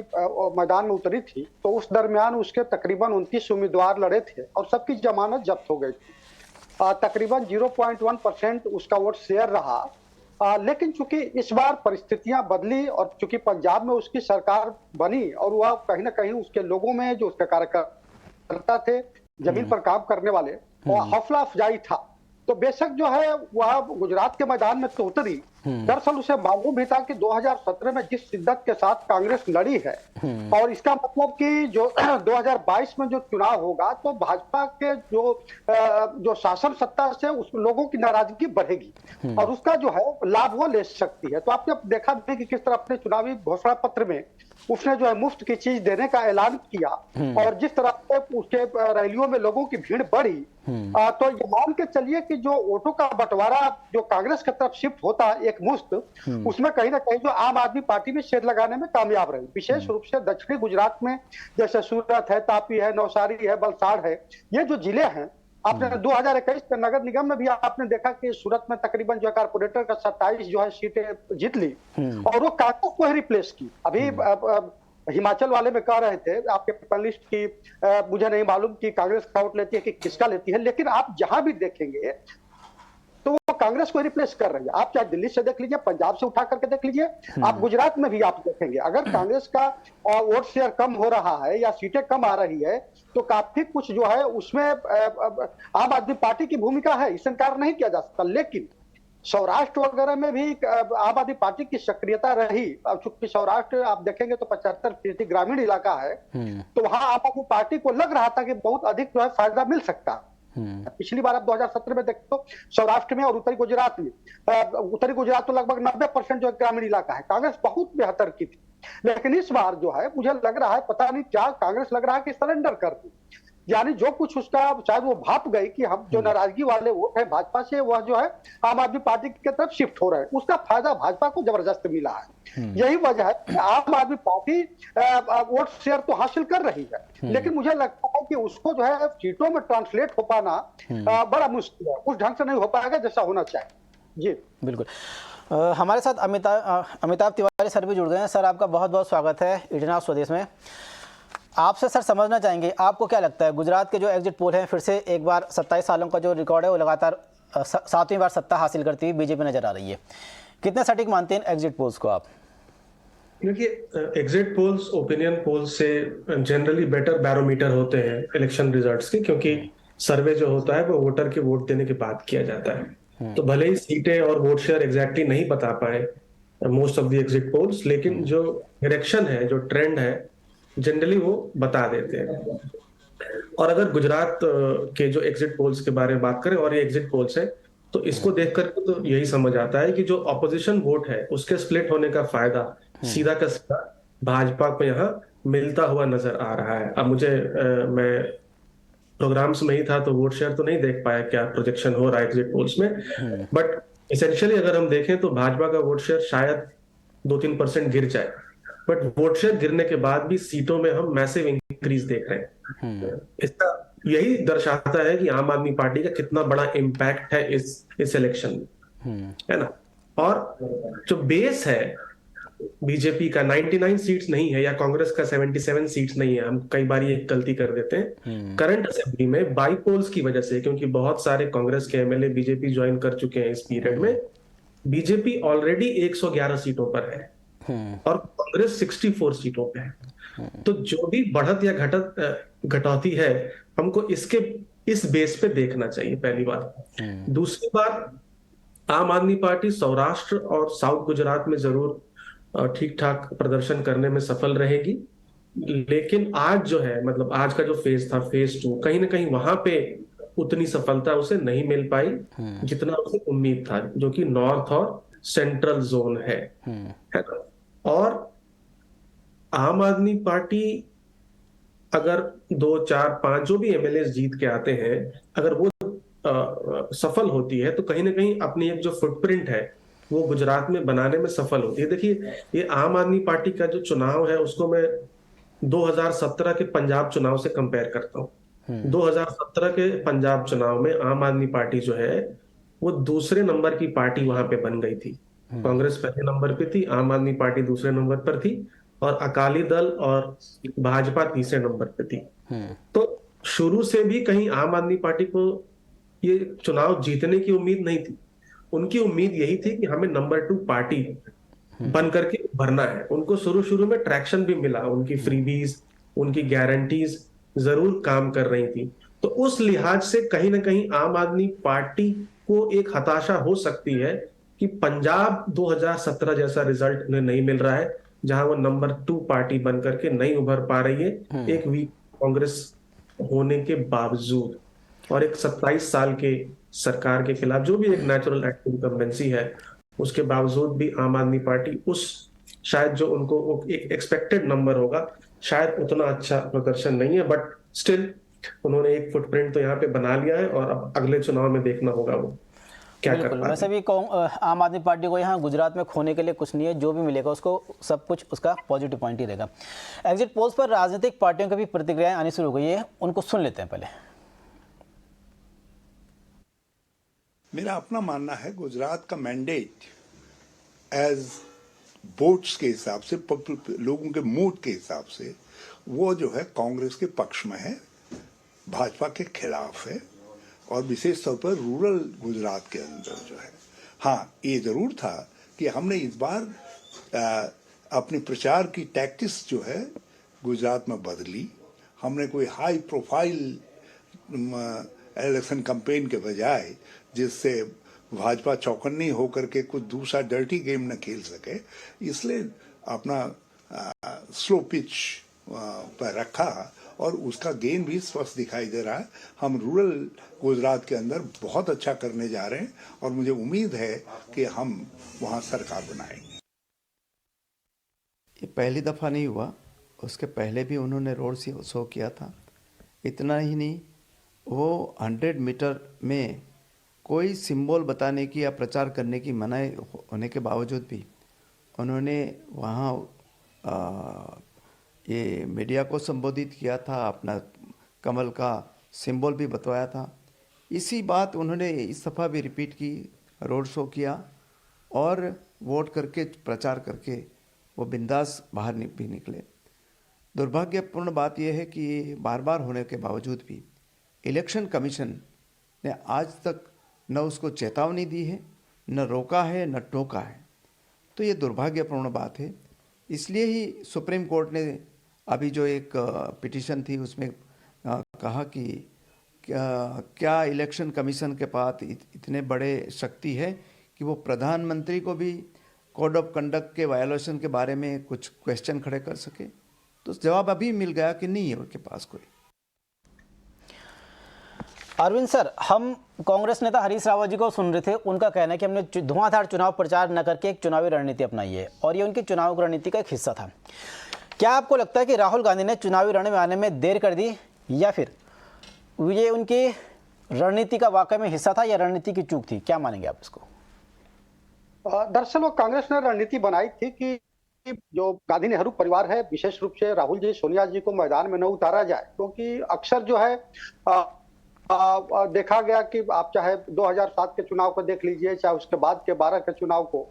मैदान में उतरी थी, तो उस दरमियान उसके तकरीबन 29 उम्मीदवार लड़े थे और सबकी जमानत जब्त हो गई थी। तकरीबन 0.1% उसका वोट शेयर रहा। लेकिन चूंकि इस बार परिस्थितियां बदली और चूंकि पंजाब में उसकी सरकार बनी और वह कहीं ना कहीं उसके लोगों में जो उसके कार्यकर्ता थे, जमीन पर काम करने वाले, वह हौसला अफजाई था। तो बेशक जो है वह गुजरात के मैदान में तो उतरी। दरअसल उसे मालूम भी था कि 2017 में जिस शिद्दत के साथ कांग्रेस लड़ी है, और इसका मतलब कि जो 2022 में जो चुनाव होगा तो भाजपा के जो शासन सत्ता से उस लोगों की नाराजगी बढ़ेगी और उसका जो है लाभ वो ले सकती है। तो आपने देखा भी कि किस तरह अपने चुनावी घोषणा पत्र में उसने जो है मुफ्त की चीज देने का ऐलान किया, और जिस तरह से उसके रैलियों में लोगों की भीड़ बढ़ी, तो ये मान के चलिए कि जो वोटों का बंटवारा जो कांग्रेस की तरफ शिफ्ट होता एक मुश्त, उसमें कहीं ना कहीं जो आम आदमी पार्टी में शेर लगाने में कामयाब रही। विशेष रूप से दक्षिणी गुजरात में जैसे सूरत है, तापी है, नवसारी है, वलसाड़ है, ये जो जिले हैं, आपने 2021 के नगर निगम में भी आपने देखा कि सूरत में तकरीबन जो कारपोरेटर का 27 जो है सीटें जीत ली और वो कांग्रेस को ही रिप्लेस की। अभी हिमाचल वाले में कह रहे थे आपके पैनलिस्ट की, मुझे नहीं मालूम कि कांग्रेस का वोट लेती है कि किसका लेती है, लेकिन आप जहां भी देखेंगे तो वो कांग्रेस को रिप्लेस कर रही है। आप चाहे दिल्ली से देख लीजिए, पंजाब से उठा करके देख लीजिए, आप गुजरात में भी आप देखेंगे, अगर कांग्रेस का वोट शेयर कम हो रहा है या सीटें कम आ रही है तो काफी कुछ जो है उसमें आम आदमी पार्टी की भूमिका है, इसे इनकार नहीं किया जा सकता। लेकिन सौराष्ट्र वगैरह में भी आम आदमी पार्टी की सक्रियता रही। अब चूंकि सौराष्ट्र आप देखेंगे तो 75% ग्रामीण इलाका है, तो वहां आम आदमी पार्टी को लग रहा था कि बहुत अधिक जो है फायदा मिल सकता है। पिछली बार आप 2017 में देखते तो सौराष्ट्र में और उत्तरी गुजरात में, उत्तरी गुजरात तो लगभग 90% जो ग्रामीण इलाका है, कांग्रेस बहुत बेहतर की थी। लेकिन इस बार जो है मुझे लग रहा है, पता नहीं क्या कांग्रेस लग रहा है कि सरेंडर कर दी, यानी जो कुछ उसका शायद वो भाप गई कि हम जो नाराजगी वाले वोट है भाजपा से, वह जो है आम आदमी पार्टी की तरफ शिफ्ट हो रहे हैं। उसका फायदा भाजपा को जबरदस्त मिला है। यही वजह है कि आम आदमी पार्टी वोट शेयर तो हासिल कर रही है, लेकिन मुझे लगता है कि उसको जो है सीटों में ट्रांसलेट हो पाना बड़ा मुश्किल है, उस ढंग से नहीं हो पाएगा जैसा होना चाहिए। जी बिल्कुल। हमारे साथ अमिताभ तिवारी सर भी जुड़ गए हैं। सर, आपका बहुत बहुत स्वागत है इंडियन स्वदेश में। आपसे सर समझना चाहेंगे, आपको क्या लगता है गुजरात के जो एग्जिट पोल हैं, फिर से एक बार 27 सालों का जो रिकॉर्ड है वो लगातार 7वीं बार सत्ता हासिल करती हुई बीजेपी नजर आ रही है, कितने सटीक मानते हैं एग्जिट पोल्स को आप? देखिए, एग्जिट पोल्स ओपिनियन पोल्स से जनरली बेटर बैरोमीटर होते हैं इलेक्शन रिजल्ट्स के, क्योंकि सर्वे जो होता है वो वोटर के वोट देने के बाद किया जाता है। तो भले ही सीटें और वोट शेयर एग्जैक्टली नहीं बता पाए most of the exit polls, लेकिन जो डायरेक्शन है, जो ट्रेंड है, जनरली वो बता देते हैं। और अगर गुजरात के जो एग्जिट पोल्स के बारे में बात करें, और ये एग्जिट पोल्स है, तो इसको देख करके तो यही समझ आता है कि जो ऑपोजिशन वोट है उसके स्प्लिट होने का फायदा सीधा का सीधा भाजपा को यहाँ मिलता हुआ नजर आ रहा है। अब मुझे मैं प्रोग्राम्स में ही था तो वोट शेयर तो नहीं देख पाया क्या प्रोजेक्शन हो रहा है एग्जिट पोल्स में, बट एसेंशियली अगर हम देखें तो भाजपा का वोट शेयर शायद 2-3% गिर जाए, बट वोट शेयर गिरने के बाद भी सीटों में हम मैसिव इंक्रीज देख रहे हैं। इसका यही दर्शाता है कि आम आदमी पार्टी का कितना बड़ा इम्पैक्ट है इस इलेक्शन में, है ना। और जो बेस है बीजेपी का 99 सीट्स नहीं है, या कांग्रेस का 77 सीट्स नहीं है, हम कई बार ये गलती कर देते हैं करंट असेंबली में बाई पोल्स की वजह से, क्योंकि बहुत सारे कांग्रेस के एमएलए बीजेपी ज्वाइन कर चुके हैं इस पीरियड में। बीजेपी ऑलरेडी 111 सीटों पर है और कांग्रेस 64 सीटों पे है। तो जो भी बढ़त या घटौती है, हमको इस बेस पे देखना चाहिए, पहली बात। दूसरी बात, आम आदमी पार्टी सौराष्ट्र और साउथ गुजरात में जरूर ठीक ठाक प्रदर्शन करने में सफल रहेगी, लेकिन आज जो है, मतलब आज का जो फेज था, फेज 2, कहीं ना कहीं वहां पे उतनी सफलता उसे नहीं मिल पाई जितना उसे उम्मीद था, जो कि नॉर्थ और सेंट्रल जोन है ना। और आम आदमी पार्टी अगर 2, 4, 5 जो भी एमएलए जीत के आते हैं, अगर वो सफल होती है तो कहीं ना कहीं अपनी एक जो फुटप्रिंट है वो गुजरात में बनाने में सफल होती है। देखिए, ये आम आदमी पार्टी का जो चुनाव है उसको मैं 2017 के पंजाब चुनाव से कंपेयर करता हूँ। 2017 के पंजाब चुनाव में आम आदमी पार्टी जो है वो दूसरे नंबर की पार्टी वहां पे बन गई थी। कांग्रेस पहले नंबर पे थी, आम आदमी पार्टी दूसरे नंबर पर थी, और अकाली दल और भाजपा तीसरे नंबर पे थी। तो शुरू से भी कहीं आम आदमी पार्टी को ये चुनाव जीतने की उम्मीद नहीं थी। उनकी उम्मीद यही थी कि हमें नंबर 2 पार्टी बन करके भरना है। उनको शुरू में ट्रैक्शन भी मिला, उनकी फ्रीबीज, उनकी गारंटीज जरूर काम कर रही थी। तो उस लिहाज से कहीं ना कहीं आम आदमी पार्टी को एक हताशा हो सकती है कि पंजाब 2017 जैसा रिजल्ट उन्हें नहीं मिल रहा है, जहां वो नंबर 2 पार्टी बन करके नहीं उभर पा रही है एक वीक कांग्रेस होने के बावजूद, और एक 27 साल के सरकार के खिलाफ जो भी एक नेचुरल इनकम्बेंसी है, उसके बावजूद भी आम आदमी पार्टी उस शायद जो उनको एक एक्सपेक्टेड नंबर होगा, शायद उतना अच्छा प्रदर्शन नहीं है, बट स्टिल उन्होंने एक फुटप्रिंट तो यहाँ पे बना लिया है, और अब अगले चुनाव में देखना होगा वो क्या कर पाते हैं। वैसे भी आम आदमी पार्टी को यहाँ गुजरात में खोने के लिए कुछ नहीं है, जो भी मिलेगा उसको सब कुछ उसका पॉजिटिव पॉइंट ही रहेगा। एग्जिट पोल्स पर राजनीतिक पार्टियों की भी प्रतिक्रियाएं आनी शुरू हो गई है, उनको सुन लेते हैं पहले। मेरा अपना मानना है, गुजरात का मैंडेट एज वोट्स के हिसाब से, लोगों के मूड के हिसाब से, वो जो है कांग्रेस के पक्ष में है, भाजपा के खिलाफ है, और विशेष तौर पर रूरल गुजरात के अंदर जो है। हाँ, ये जरूर था कि हमने इस बार अपनी प्रचार की टैक्टिक्स जो है गुजरात में बदली। हमने कोई हाई प्रोफाइल इलेक्शन कैंपेन के बजाय, जिससे भाजपा चौकन्नी होकर के कुछ दूसरा डर्टी गेम न खेल सके, इसलिए अपना स्लो पिच पर रखा, और उसका गेन भी स्पष्ट दिखाई दे रहा है। हम रूरल गुजरात के अंदर बहुत अच्छा करने जा रहे हैं, और मुझे उम्मीद है कि हम वहां सरकार बनाएंगे। ये पहली दफ़ा नहीं हुआ, उसके पहले भी उन्होंने रोड शो किया था। इतना ही नहीं, वो 100 मीटर में कोई सिंबल बताने की या प्रचार करने की मनाही होने के बावजूद भी उन्होंने वहाँ ये मीडिया को संबोधित किया था, अपना कमल का सिंबल भी बतवाया था। इसी बात उन्होंने इस दफ़ा भी रिपीट की, रोड शो किया और वोट करके प्रचार करके वो बिंदास बाहर भी निकले। दुर्भाग्यपूर्ण बात यह है कि बार बार होने के बावजूद भी इलेक्शन कमीशन ने आज तक न उसको चेतावनी दी है, न रोका है, न टोका है। तो ये दुर्भाग्यपूर्ण बात है। इसलिए ही सुप्रीम कोर्ट ने अभी जो एक पिटीशन थी उसमें कहा कि क्या इलेक्शन कमीशन के पास इतने बड़े शक्ति है कि वो प्रधानमंत्री को भी कोड ऑफ कंडक्ट के वायोलेशन के बारे में कुछ क्वेश्चन खड़े कर सके। तो जवाब अभी मिल गया कि नहीं है उनके पास कोई। अरविंद सर, हम कांग्रेस नेता हरीश रावत जी को सुन रहे थे। उनका कहना है कि हमने धुआंधार चुनाव प्रचार न करके एक चुनावी रणनीति अपनाई है और ये उनकी चुनाव रणनीति का एक हिस्सा था। क्या आपको लगता है कि राहुल गांधी ने चुनावी रण में आने में देर कर दी या फिर ये उनकी रणनीति का वाकई में हिस्सा था या रणनीति की चूक थी? क्या मानेंगे आप इसको? दरअसल वो कांग्रेस ने रणनीति बनाई थी कि जो गांधी नेहरू परिवार है, विशेष रूप से राहुल जी, सोनिया जी को मैदान में न उतारा जाए, क्योंकि अक्सर जो है देखा गया कि आप चाहे 2007 के चुनाव को देख लीजिए, चाहे उसके बाद के 12 के चुनाव को,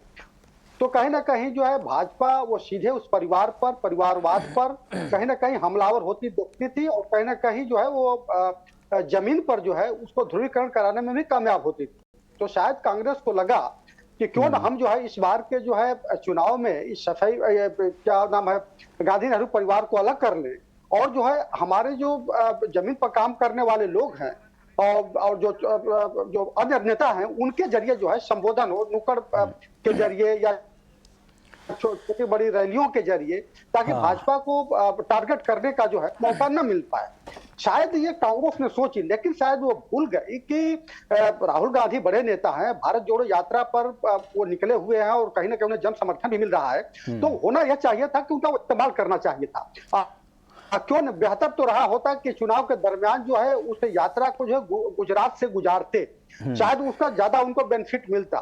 तो कहीं ना कहीं जो है भाजपा वो सीधे उस परिवार पर, परिवारवाद पर कहीं ना कहीं हमलावर होती दिखती थी और कहीं ना कहीं जो है वो जमीन पर जो है उसको ध्रुवीकरण कराने में भी कामयाब होती थी। तो शायद कांग्रेस को लगा कि क्यों ना हम जो है इस बार के जो है चुनाव में इस सफाई क्या नाम है गांधी नेहरू परिवार को अलग कर लें और जो है हमारे जो जमीन पर काम करने वाले लोग हैं और जो अन्य नेता हैं उनके जरिए जो है संबोधन हो, नुक्कड़ के जरिए या छोटी बड़ी रैलियों के जरिए, ताकि भाजपा को टारगेट करने का जो है मौका न मिल पाए। शायद ये कांग्रेस ने सोची, लेकिन शायद वो भूल गई कि राहुल गांधी बड़े नेता हैं, भारत जोड़ो यात्रा पर वो निकले हुए हैं और कहीं ना कहीं उन्हें जन समर्थन भी मिल रहा है। तो होना यह चाहिए था कि उनका इस्तेमाल करना चाहिए था। क्यों न बेहतर तो रहा होता कि चुनाव के दरमियान जो है उस यात्रा को जो है गुजरात से गुजारते, शायद उसका ज्यादा उनको बेनिफिट मिलता,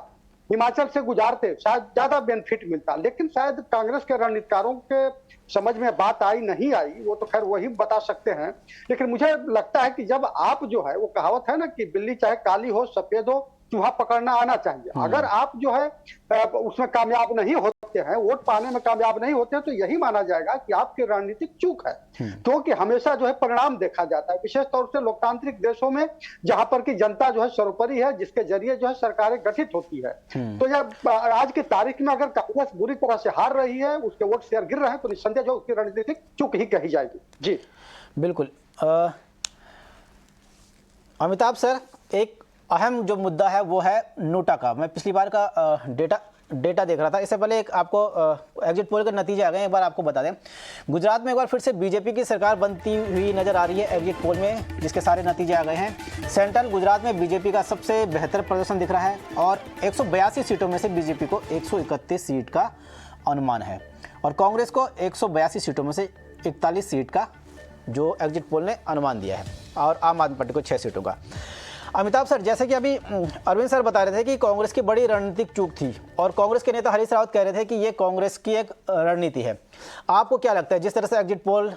हिमाचल से गुजारते शायद ज्यादा बेनिफिट मिलता। लेकिन शायद कांग्रेस के रणनीतिकारों के समझ में बात आई नहीं आई, वो तो खैर वही बता सकते हैं। लेकिन मुझे लगता है कि जब आप जो है, वो कहावत है ना कि बिल्ली चाहे काली हो सफेद हो चूहा पकड़ना आना चाहिए, अगर आप जो है उसमें कामयाब नहीं होते हैं, वोट पाने में कामयाब नहीं होते हैं, तो यही माना जाएगा कि आपकी रणनीतिक चूक है। क्योंकि हमेशा जो है परिणाम देखा जाता है, विशेष तौर से लोकतांत्रिक देशों में जहां पर की जनता जो है सर्वोपरि है, जिसके जरिए जो है सरकारें गठित होती है। तो यह आज की तारीख में अगर कांग्रेस बुरी तरह से हार रही है, उसके वोट शेयर गिर रहे हैं, तो निस्संदेह जो उसकी रणनीतिक चूक ही कही जाएगी। जी बिल्कुल। अमिताभ सर, एक अहम जो मुद्दा है वो है नोटा का। मैं पिछली बार का डेटा देख रहा था, इससे पहले एक आपको एग्जिट पोल के नतीजे आ गए, एक बार आपको बता दें। गुजरात में एक बार फिर से बीजेपी की सरकार बनती हुई नजर आ रही है एग्जिट पोल में, जिसके सारे नतीजे आ गए हैं। सेंट्रल गुजरात में बीजेपी का सबसे बेहतर प्रदर्शन दिख रहा है और 182 सीटों में से बीजेपी को 131 सीट का अनुमान है और कांग्रेस को 182 सीटों में से 41 सीट का जो एग्जिट पोल ने अनुमान दिया है और आम आदमी पार्टी को 6 सीटों का। अमिताभ सर, जैसे कि अभी अरविंद सर बता रहे थे कि कांग्रेस की बड़ी रणनीतिक चूक थी और कांग्रेस के नेता हरीश रावत कह रहे थे कि ये कांग्रेस की एक रणनीति है। आपको क्या लगता है, जिस तरह से एग्जिट पोल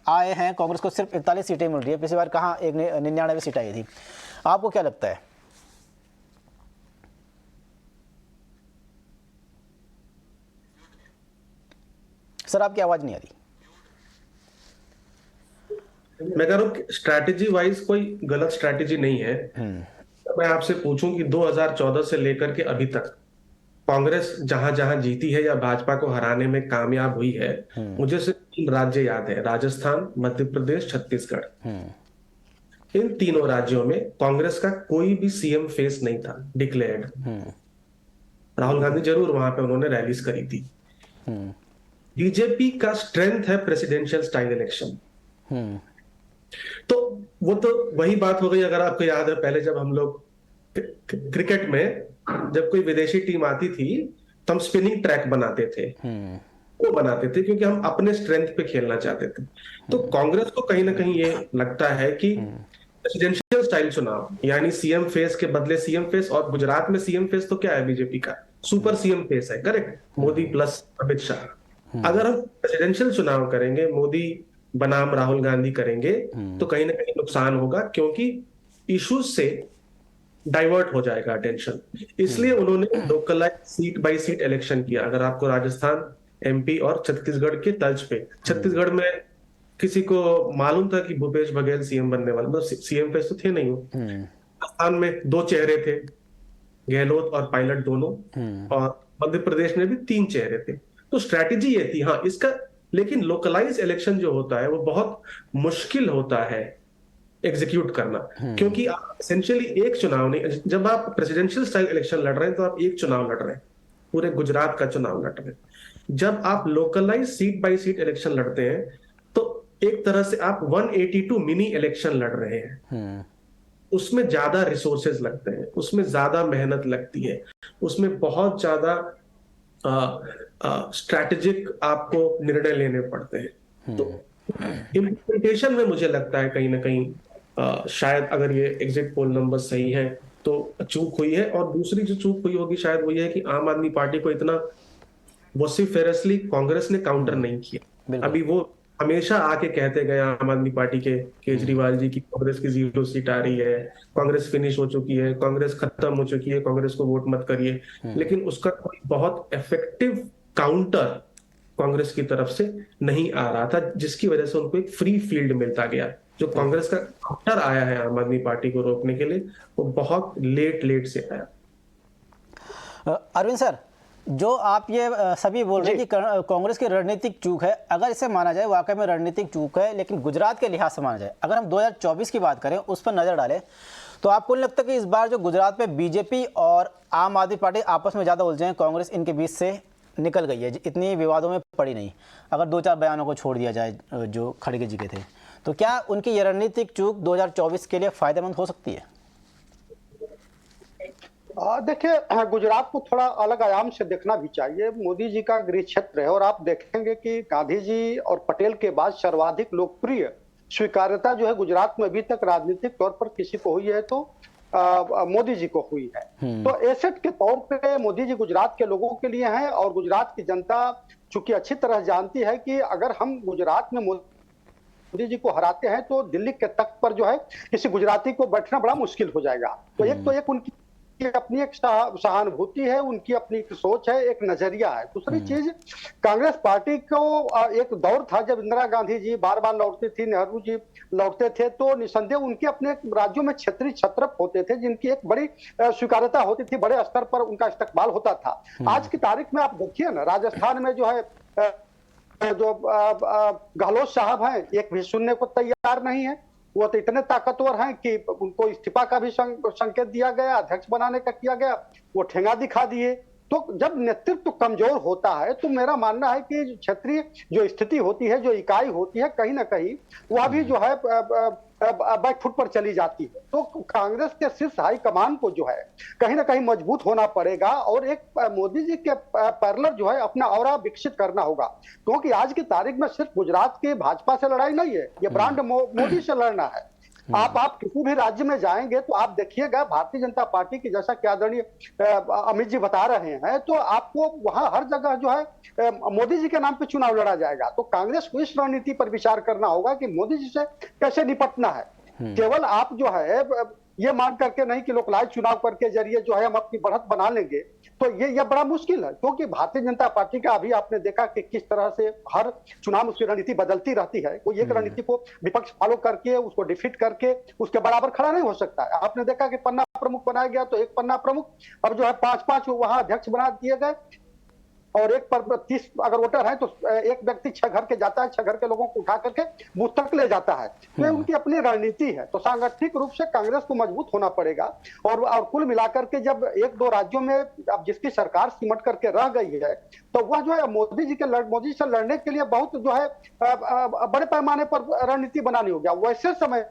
आए हैं, कांग्रेस को सिर्फ 41 सीटें मिल रही है, पिछली बार कहाँ 99 सीट आई थी, आपको क्या लगता है? सर आपकी आवाज नहीं आ रही। मैं कह रहा हूँ स्ट्रैटेजी वाइज कोई गलत स्ट्रैटेजी नहीं है। मैं आपसे पूछूं कि 2014 से लेकर के अभी तक कांग्रेस जहां जहां जीती है या भाजपा को हराने में कामयाब हुई है, मुझे सिर्फ 3 राज्य याद है, राजस्थान, मध्य प्रदेश, छत्तीसगढ़। इन तीनों राज्यों में कांग्रेस का कोई भी सीएम फेस नहीं था डिक्लेयर्ड। राहुल गांधी जरूर वहां पे उन्होंने रैलीज करी थी। बीजेपी का स्ट्रेंथ है प्रेसिडेंशियल स्टाइल इलेक्शन। तो वो तो वही बात हो गई, अगर आपको याद है पहले जब हम लोग क्रिकेट में जब कोई विदेशी टीम आती थी तो हम स्पिनिंग ट्रैक बनाते थे को बनाते थे क्योंकि हम अपने स्ट्रेंथ पे खेलना चाहते थे। तो कांग्रेस को कहीं ना कहीं ये लगता है कि प्रेसिडेंशियल स्टाइल चुनाव, यानी सीएम फेस के बदले सीएम फेस, और गुजरात में सीएम फेस तो क्या है बीजेपी का, सुपर सीएम फेस है, करेक्ट, मोदी प्लस अमित शाह। अगर हम प्रेसिडेंशियल चुनाव करेंगे, मोदी बनाम राहुल गांधी करेंगे, तो कहीं ना कहीं नुकसान होगा, क्योंकि इश्यूज से डाइवर्ट हो जाएगा अटेंशन। इसलिए उन्होंने localise seat by seat election किया। अगर आपको राजस्थान, एमपी और छत्तीसगढ़ के तर्ज पे, छत्तीसगढ़ में किसी को मालूम था कि भूपेश बघेल सीएम बनने वाले, मतलब सीएम पे तो थे नहीं वो। राजस्थान में 2 चेहरे थे, गहलोत और पायलट दोनों, और मध्य प्रदेश में भी 3 चेहरे थे। तो स्ट्रैटेजी ये थी। हाँ, इसका लेकिन लोकलाइज इलेक्शन जो होता है वो बहुत मुश्किल होता है एग्जीक्यूट करना, क्योंकि आप एसेंशियली एक चुनाव नहीं, जब आप प्रेसिडेंशियल स्टाइल इलेक्शन लड़ रहे हैं तो आप एक चुनाव लड़ रहे हैं, पूरे गुजरात का चुनाव लड़ रहे हैं। जब आप localise seat by seat election लड़ते हैं तो एक तरह से आप 182 मिनी इलेक्शन लड़ रहे हैं। उसमें ज्यादा रिसोर्सेज लगते हैं, उसमें ज्यादा मेहनत लगती है, उसमें बहुत ज्यादा स्ट्रैटेजिक आपको निर्णय लेने पड़ते हैं। तो इम्प्लीमेंटेशन में मुझे लगता है कहीं ना कहीं शायद अगर ये एग्जिट पोल नंबर सही है तो चूक हुई है। और दूसरी जो चूक हुई होगी शायद वो ये है कि आम आदमी पार्टी को इतना वोसिफेरसली कांग्रेस ने काउंटर नहीं किया। अभी वो हमेशा आके कहते गए आम आदमी पार्टी के केजरीवाल जी की कांग्रेस की 0 सीट आ रही है, कांग्रेस फिनिश हो चुकी है, कांग्रेस खत्म हो चुकी है, कांग्रेस को वोट मत करिए। लेकिन उसका कोई बहुत इफेक्टिव काउंटर कांग्रेस की तरफ से नहीं आ रहा था, जिसकी वजह से उनको एक फ्री फील्ड मिलता गया। जो कांग्रेस का काउंटर आया है आम आदमी पार्टी को रोकने के लिए, वो बहुत लेट से आया। अरविंद सर, जो आप ये सभी बोल रहे हैं कि कांग्रेस की रणनीतिक चूक है, अगर इसे माना जाए वाकई में रणनीतिक चूक है, लेकिन गुजरात के लिहाज से माना जाए, अगर हम 2024 की बात करें, उस पर नजर डालें, तो आपको नहीं लगता कि इस बार जो गुजरात में बीजेपी और आम आदमी पार्टी आपस में ज्यादा उलझे हैं, कांग्रेस इनके बीच से निकल गई है, इतनी विवादों में पड़ी नहीं, अगर 2-4 बयानों को छोड़ दिया जाए जो खड़गे जी के थे, तो क्या उनकी ये रणनीतिक चूक 2024 के लिए फायदेमंद हो सकती है? देखिए, गुजरात को थोड़ा अलग आयाम से देखना भी चाहिए। मोदी जी का गृह क्षेत्र है और आप देखेंगे कि गांधी जी और पटेल के बाद सर्वाधिक लोकप्रिय स्वीकार्यता जो है गुजरात में अभी तक राजनीतिक तौर पर किसी को हुई है तो मोदी जी को हुई है। तो एसेट के तौर पे मोदी जी गुजरात के लोगों के लिए हैं, और गुजरात की जनता चूंकि अच्छी तरह जानती है कि अगर हम गुजरात में मोदी जी को हराते हैं तो दिल्ली के तख्त पर जो है किसी गुजराती को बैठना बड़ा मुश्किल हो जाएगा। तो एक उनकी अपनी एक सहानुभूति है, उनकी अपनी एक सोच है, एक नजरिया है। दूसरी चीज, कांग्रेस पार्टी को एक दौर था जब इंदिरा गांधी जी बार बार लौटती थी, नेहरू जी लौटते थे, तो निसंदेह उनके अपने राज्यों में क्षेत्रीय छत्रप होते थे जिनकी एक बड़ी स्वीकार्यता होती थी, बड़े स्तर पर उनका इस्तकबाल होता था। आज की तारीख में आप देखिए ना, राजस्थान में जो है जो गहलोत साहब हैं, एक भी सुनने को तैयार नहीं है। वो तो इतने ताकतवर हैं कि उनको इस्तीफा का भी संकेत दिया गया, अध्यक्ष बनाने का किया गया, वो ठेंगा दिखा दिए। तो जब नेतृत्व कमजोर होता है तो मेरा मानना है कि क्षेत्रीय जो स्थिति होती है, जो इकाई होती है, कहीं ना कहीं वह भी जो है बैकफुट पर चली जाती है। तो कांग्रेस के शीर्ष हाईकमान को जो है कहीं ना कहीं मजबूत होना पड़ेगा और एक मोदी जी के पैरेलल जो है अपना ऑरा विकसित करना होगा, क्योंकि आज की तारीख में सिर्फ गुजरात की भाजपा से लड़ाई नहीं है, ये ब्रांड मोदी से लड़ना है। आप किसी भी राज्य में जाएंगे तो आप देखिएगा भारतीय जनता पार्टी की, जैसा कि आदरणीय अमित जी बता रहे हैं, तो आपको वहां हर जगह जो है मोदी जी के नाम पे चुनाव लड़ा जाएगा। तो कांग्रेस को इस रणनीति पर विचार करना होगा कि मोदी जी से कैसे निपटना है। केवल आप जो है ये मान करके नहीं कि लोकलाइज चुनाव करके जरिए जो है हम अपनी बढ़त बना लेंगे, तो ये बड़ा मुश्किल है, क्योंकि भारतीय जनता पार्टी का अभी आपने देखा कि किस तरह से हर चुनाव उसकी रणनीति बदलती रहती है। कोई एक रणनीति को विपक्ष फॉलो करके उसको डिफीट करके उसके बराबर खड़ा नहीं हो सकता है। आपने देखा कि पन्ना प्रमुख बनाया गया तो एक पन्ना प्रमुख अब जो है 5-5 वहां अध्यक्ष बना दिए गए, और एक पर 30 अगर वोटर है तो एक व्यक्ति 6 घर के जाता है, 6 घर के लोगों को उठा करके बूथ तक ले जाता है। तो उनकी अपनी रणनीति है। तो सांगठनिक रूप से कांग्रेस को मजबूत होना पड़ेगा, और कुल मिलाकर के जब 1-2 राज्यों में अब जिसकी सरकार सिमट करके रह गई है, तो वह जो है मोदी से लड़ने के लिए बहुत जो है बड़े पैमाने पर रणनीति बनानी होगी। वैसे समय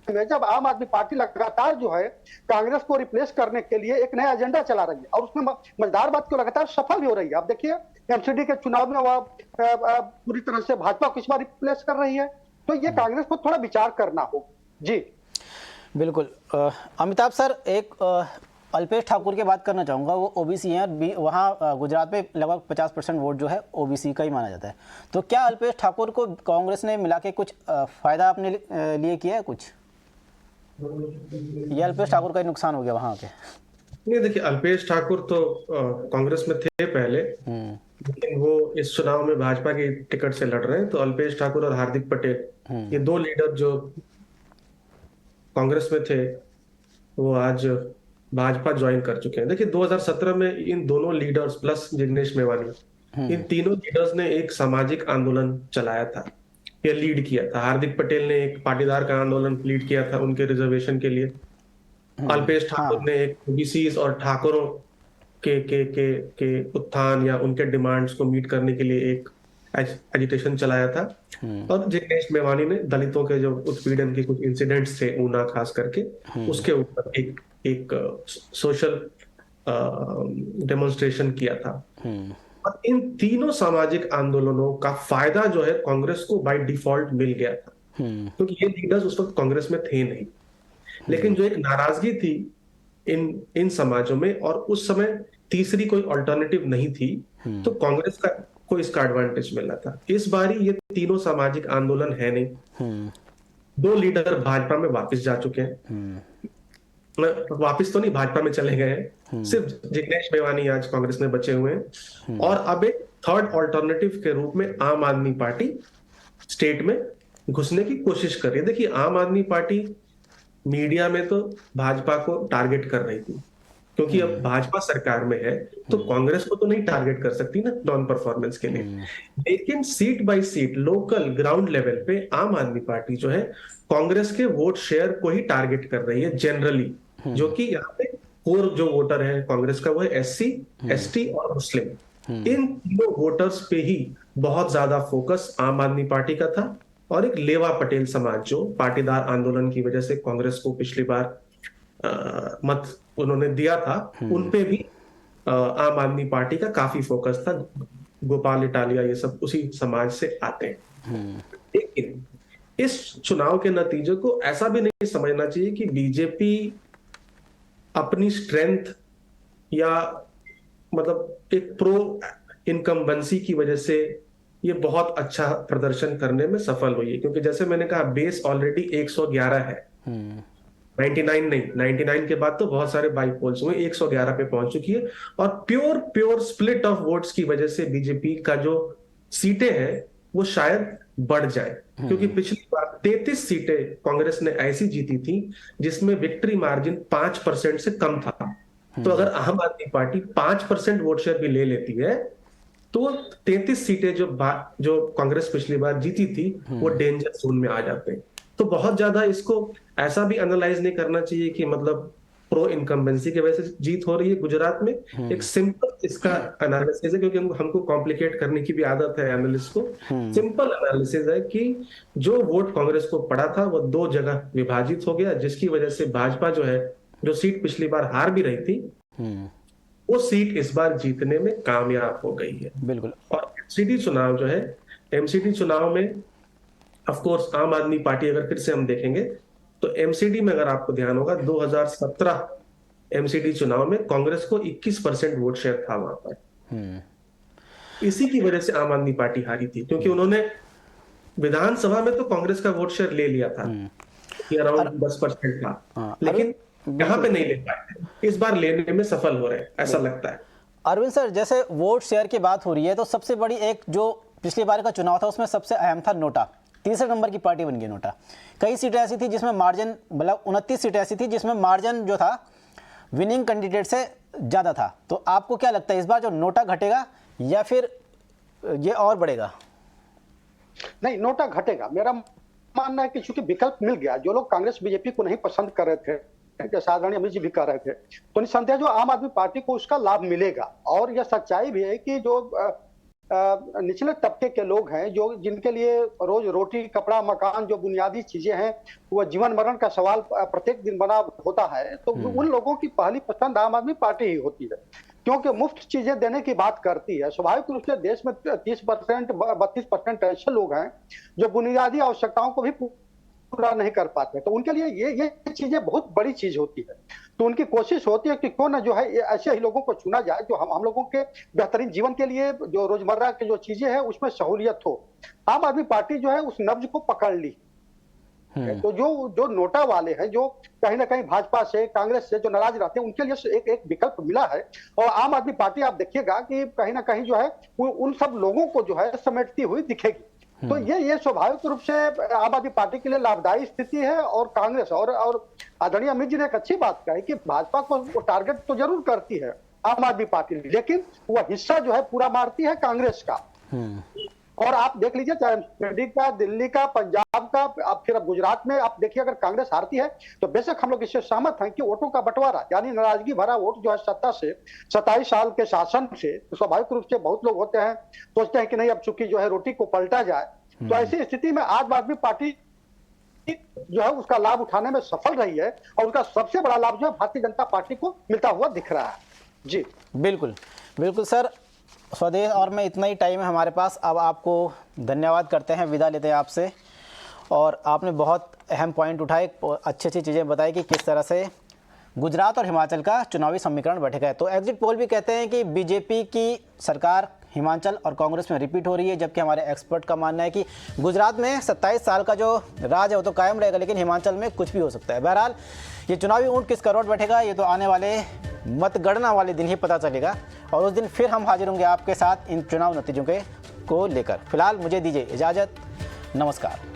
में जब आम आदमी पार्टी लगातार जो है कांग्रेस को रिप्लेस करने के लिए एक नया एजेंडा चला रही है, और उसमें मजेदार बात क्यों लगातार सफल भी हो रही है। आप देखिए एमसीडी के चुनाव में वह पूरी तरह से भाजपा को इस बार रिप्लेस कर रही है। तो ये कांग्रेस को थोड़ा विचार करना हो। जी बिल्कुल। अमिताभ सर, एक अल्पेश ठाकुर की बात करना चाहूँगा। वो ओबीसी हैं और वहाँ गुजरात में लगभग 50% वोट जो है ओबीसी का ही माना जाता है। तो क्या अल्पेश ठाकुर को कांग्रेस ने मिला के कुछ फ़ायदा अपने लिए किया है कुछ, या अल्पेश ठाकुर का ही नुकसान हो गया वहाँ के? नहीं, देखिए, अल्पेश ठाकुर तो कांग्रेस में थे पहले, लेकिन वो इस चुनाव में भाजपा की टिकट से लड़ रहे हैं। तो अल्पेश ठाकुर और हार्दिक पटेल, ये दो लीडर जो कांग्रेस में थे, वो आज भाजपा ज्वाइन कर चुके हैं। देखिए, 2017 में इन दोनों लीडर्स प्लस जिग्नेश मेवानी, इन तीनों लीडर्स ने एक सामाजिक आंदोलन चलाया था, ये लीड किया था। हार्दिक पटेल ने एक पाटीदार का आंदोलन लीड किया था उनके रिजर्वेशन के लिए। अल्पेश ठाकुर ने एक ओबीसी और ठाकुरों के उत्थान या उनके डिमांड्स को मीट करने के लिए एक एजिटेशन चलाया था। और जिग्नेश मेवानी ने दलितों के जो उत्पीड़न के कुछ इंसिडेंट्स थे, ऊना खास करके, उसके ऊपर एक सोशल डेमोन्स्ट्रेशन किया था। और इन तीनों सामाजिक आंदोलनों का फायदा जो है कांग्रेस को बाय डिफॉल्ट मिल गया था, क्योंकि ये लीडर्स उस वक्त कांग्रेस में थे नहीं। लेकिन जो एक नाराजगी थी इन समाजों में, और उस समय तीसरी कोई अल्टरनेटिव नहीं थी, तो कांग्रेस को इसका एडवांटेज मिला था। इस बारी ये तीनों सामाजिक आंदोलन है नहीं। दो लीडर भाजपा में वापस जा चुके हैं, वापस तो नहीं, भाजपा में चले गए हैं। सिर्फ जिग्नेश मेवानी आज कांग्रेस में बचे हुए हैं। और अब एक थर्ड ऑल्टरनेटिव के रूप में आम आदमी पार्टी स्टेट में घुसने की कोशिश कर रही है। देखिए, आम आदमी पार्टी मीडिया में तो भाजपा को टारगेट कर रही थी, क्योंकि अब भाजपा सरकार में है, तो कांग्रेस को तो नहीं टारगेट कर सकती ना नॉन परफॉर्मेंस के लिए। लेकिन seat by seat, local ground level पे आम आदमी पार्टी जो है कांग्रेस के वोट शेयर को ही टारगेट कर रही है जनरली, जो कि यहाँ पे कोर जो वोटर है कांग्रेस का, वो है एससी, एसटी और मुस्लिम। इन तीनों वोटर्स पे ही बहुत ज्यादा फोकस आम आदमी पार्टी का था। और एक लेवा पटेल समाज जो पाटीदार आंदोलन की वजह से कांग्रेस को पिछली बार मत उन्होंने दिया था, उन पे भी आम आदमी पार्टी का काफी फोकस था। गोपाल इटालिया ये सब उसी समाज से आते हैं। लेकिन इस चुनाव के नतीजे को ऐसा भी नहीं समझना चाहिए कि बीजेपी अपनी स्ट्रेंथ या मतलब एक प्रो इनकम्बेंसी की वजह से ये बहुत अच्छा प्रदर्शन करने में सफल हुई है, क्योंकि जैसे मैंने कहा बेस ऑलरेडी 111 है, 99 नहीं, 99 के बाद तो बहुत सारे बाई पोल्स हुए, 111 पे पहुंच चुकी है। और प्योर स्प्लिट ऑफ वोट्स की वजह से बीजेपी का जो सीटें हैं वो शायद बढ़ जाए, क्योंकि पिछली बार 33 सीटें कांग्रेस ने ऐसी जीती थी जिसमें विक्ट्री मार्जिन 5% से कम था। तो अगर आम आदमी पार्टी 5% वोट शेयर भी ले लेती है, तो 33 सीटें जो कांग्रेस पिछली बार जीती थी वो डेंजर जोन में आ जाते हैं। तो बहुत ज्यादा इसको ऐसा भी एनालाइज नहीं करना चाहिए कि मतलब प्रो इनकम्बेंसी की वजह से जीत हो रही है गुजरात में। एक सिंपल इसका एनालिसिस है, क्योंकि हमको कॉम्प्लिकेट करने की भी आदत है एनालिस्ट को। सिंपल एनालिसिस है कि जो वोट कांग्रेस को पड़ा था वो दो जगह विभाजित हो गया, जिसकी वजह से भाजपा जो है, जो सीट पिछली बार हार भी रही थी, वो सीट इस बार जीतने में कामयाब हो गई है। बिल्कुल। और एमसीडी चुनाव जो है, एमसीडी चुनाव में ऑफ कोर्स आम आदमी पार्टी अगर फिर से हम देखेंगे तो एमसीडी में अगर आपको ध्यान होगा 2017 एमसीडी चुनाव में कांग्रेस को 21% वोट शेयर था वहां पर। इसी की वजह से आम आदमी पार्टी हारी थी, क्योंकि उन्होंने विधानसभा में तो कांग्रेस का वोट शेयर ले लिया था, अराउंड 10% था, लेकिन यहाँ पे नहीं ले पाए। इस बार लेने में सफल हो रहे हैं ऐसा लगता है। अरविंद सर, जैसे वोट शेयर की बात हो रही है, तो सबसे बड़ी एक जो पिछली बार का चुनाव था उसमें सबसे अहम था नोटा। तीसरे नंबर की पार्टी बन गई नोटा। कई सीटें ऐसी थी जिसमें मार्जिन, मतलब 29 सीटें ऐसी थी जिसमें मार्जिन जो था विनिंग कैंडिडेट से ज्यादा था। तो आपको क्या लगता है इस बार जो नोटा घटेगा या फिर ये और बढ़ेगा? नहीं, नोटा घटेगा। मेरा मानना है कि चूंकि विकल्प मिल गया, जो लोग कांग्रेस बीजेपी को नहीं पसंद कर रहे थे, साधारण अमित जी भी कर रहे थे, तो निसंदेह जो आम आदमी पार्टी को उसका लाभ मिलेगा। और यह सच्चाई भी है कि जो निचले तबके के लोग हैं, जो जिनके लिए रोज रोटी, कपड़ा, मकान जो बुनियादी चीजें हैं, वो जीवन मरण का सवाल प्रत्येक दिन बना होता है, तो उन लोगों की पहली पसंद आम आदमी पार्टी ही होती है। क्योंकि मुफ्त चीजें देने की बात करती है। स्वाभाविक रूप से देश में 30% 32% ऐसे लोग हैं जो बुनियादी आवश्यकताओं को भी पूरा नहीं कर पाते, तो उनके लिए ये चीजें बहुत बड़ी चीज होती है। तो उनकी कोशिश होती है कि क्यों ना जो है ऐसे ही लोगों को चुना जाए जो हम लोगों के बेहतरीन जीवन के लिए जो रोजमर्रा की जो चीजें हैं उसमें सहूलियत हो। आम आदमी पार्टी जो है उस नब्ज को पकड़ ली। तो जो नोटा वाले हैं, जो कहीं ना कहीं भाजपा से कांग्रेस से जो नाराज रहते हैं, उनके लिए एक विकल्प मिला है। और आम आदमी पार्टी आप देखिएगा कि कहीं ना कहीं जो है वो उन सब लोगों को जो है समेटती हुई दिखेगी। तो ये स्वाभाविक रूप से आम आदमी पार्टी के लिए लाभदायी स्थिति है। और कांग्रेस और आदरणीय अमित जी ने एक अच्छी बात कही कि भाजपा को टारगेट तो जरूर करती है आम आदमी पार्टी, लेकिन वह हिस्सा जो है पूरा मारती है कांग्रेस का। और आप देख लीजिए चाहे का, दिल्ली का, पंजाब का, आप फिर अब गुजरात में आप देखिए, अगर कांग्रेस हारती है तो बेशक हम लोग इससे सहमत हैं कि वोटों का बंटवारा यानी नाराजगी भरा वोट जो है सत्ता से 27 साल के शासन से, तो स्वाभाविक रूप से बहुत लोग होते हैं सोचते हैं कि नहीं अब चूंकि जो है रोटी को पलटा जाए। तो ऐसी स्थिति में आम आदमी पार्टी जो है उसका लाभ उठाने में सफल रही है और उसका सबसे बड़ा लाभ जो है भारतीय जनता पार्टी को मिलता हुआ दिख रहा है। जी बिल्कुल बिल्कुल सर, स्वदेश और मैं इतना ही टाइम है हमारे पास। अब आपको धन्यवाद करते हैं, विदा लेते हैं आपसे। और आपने बहुत अहम पॉइंट उठाए, अच्छी अच्छी चीज़ें बताई कि किस तरह से गुजरात और हिमाचल का चुनावी समीकरण बैठेगा। तो एग्जिट पोल भी कहते हैं कि बीजेपी की सरकार हिमाचल और कांग्रेस में रिपीट हो रही है, जबकि हमारे एक्सपर्ट का मानना है कि गुजरात में 27 साल का जो राज है वो तो कायम रहेगा, लेकिन हिमाचल में कुछ भी हो सकता है। बहरहाल ये चुनावी ऊंट किस करवट बैठेगा ये तो आने वाले मतगणना वाले दिन ही पता चलेगा, और उस दिन फिर हम हाजिर होंगे आपके साथ इन चुनाव नतीजों को लेकर। फिलहाल मुझे दीजिए इजाज़त, नमस्कार।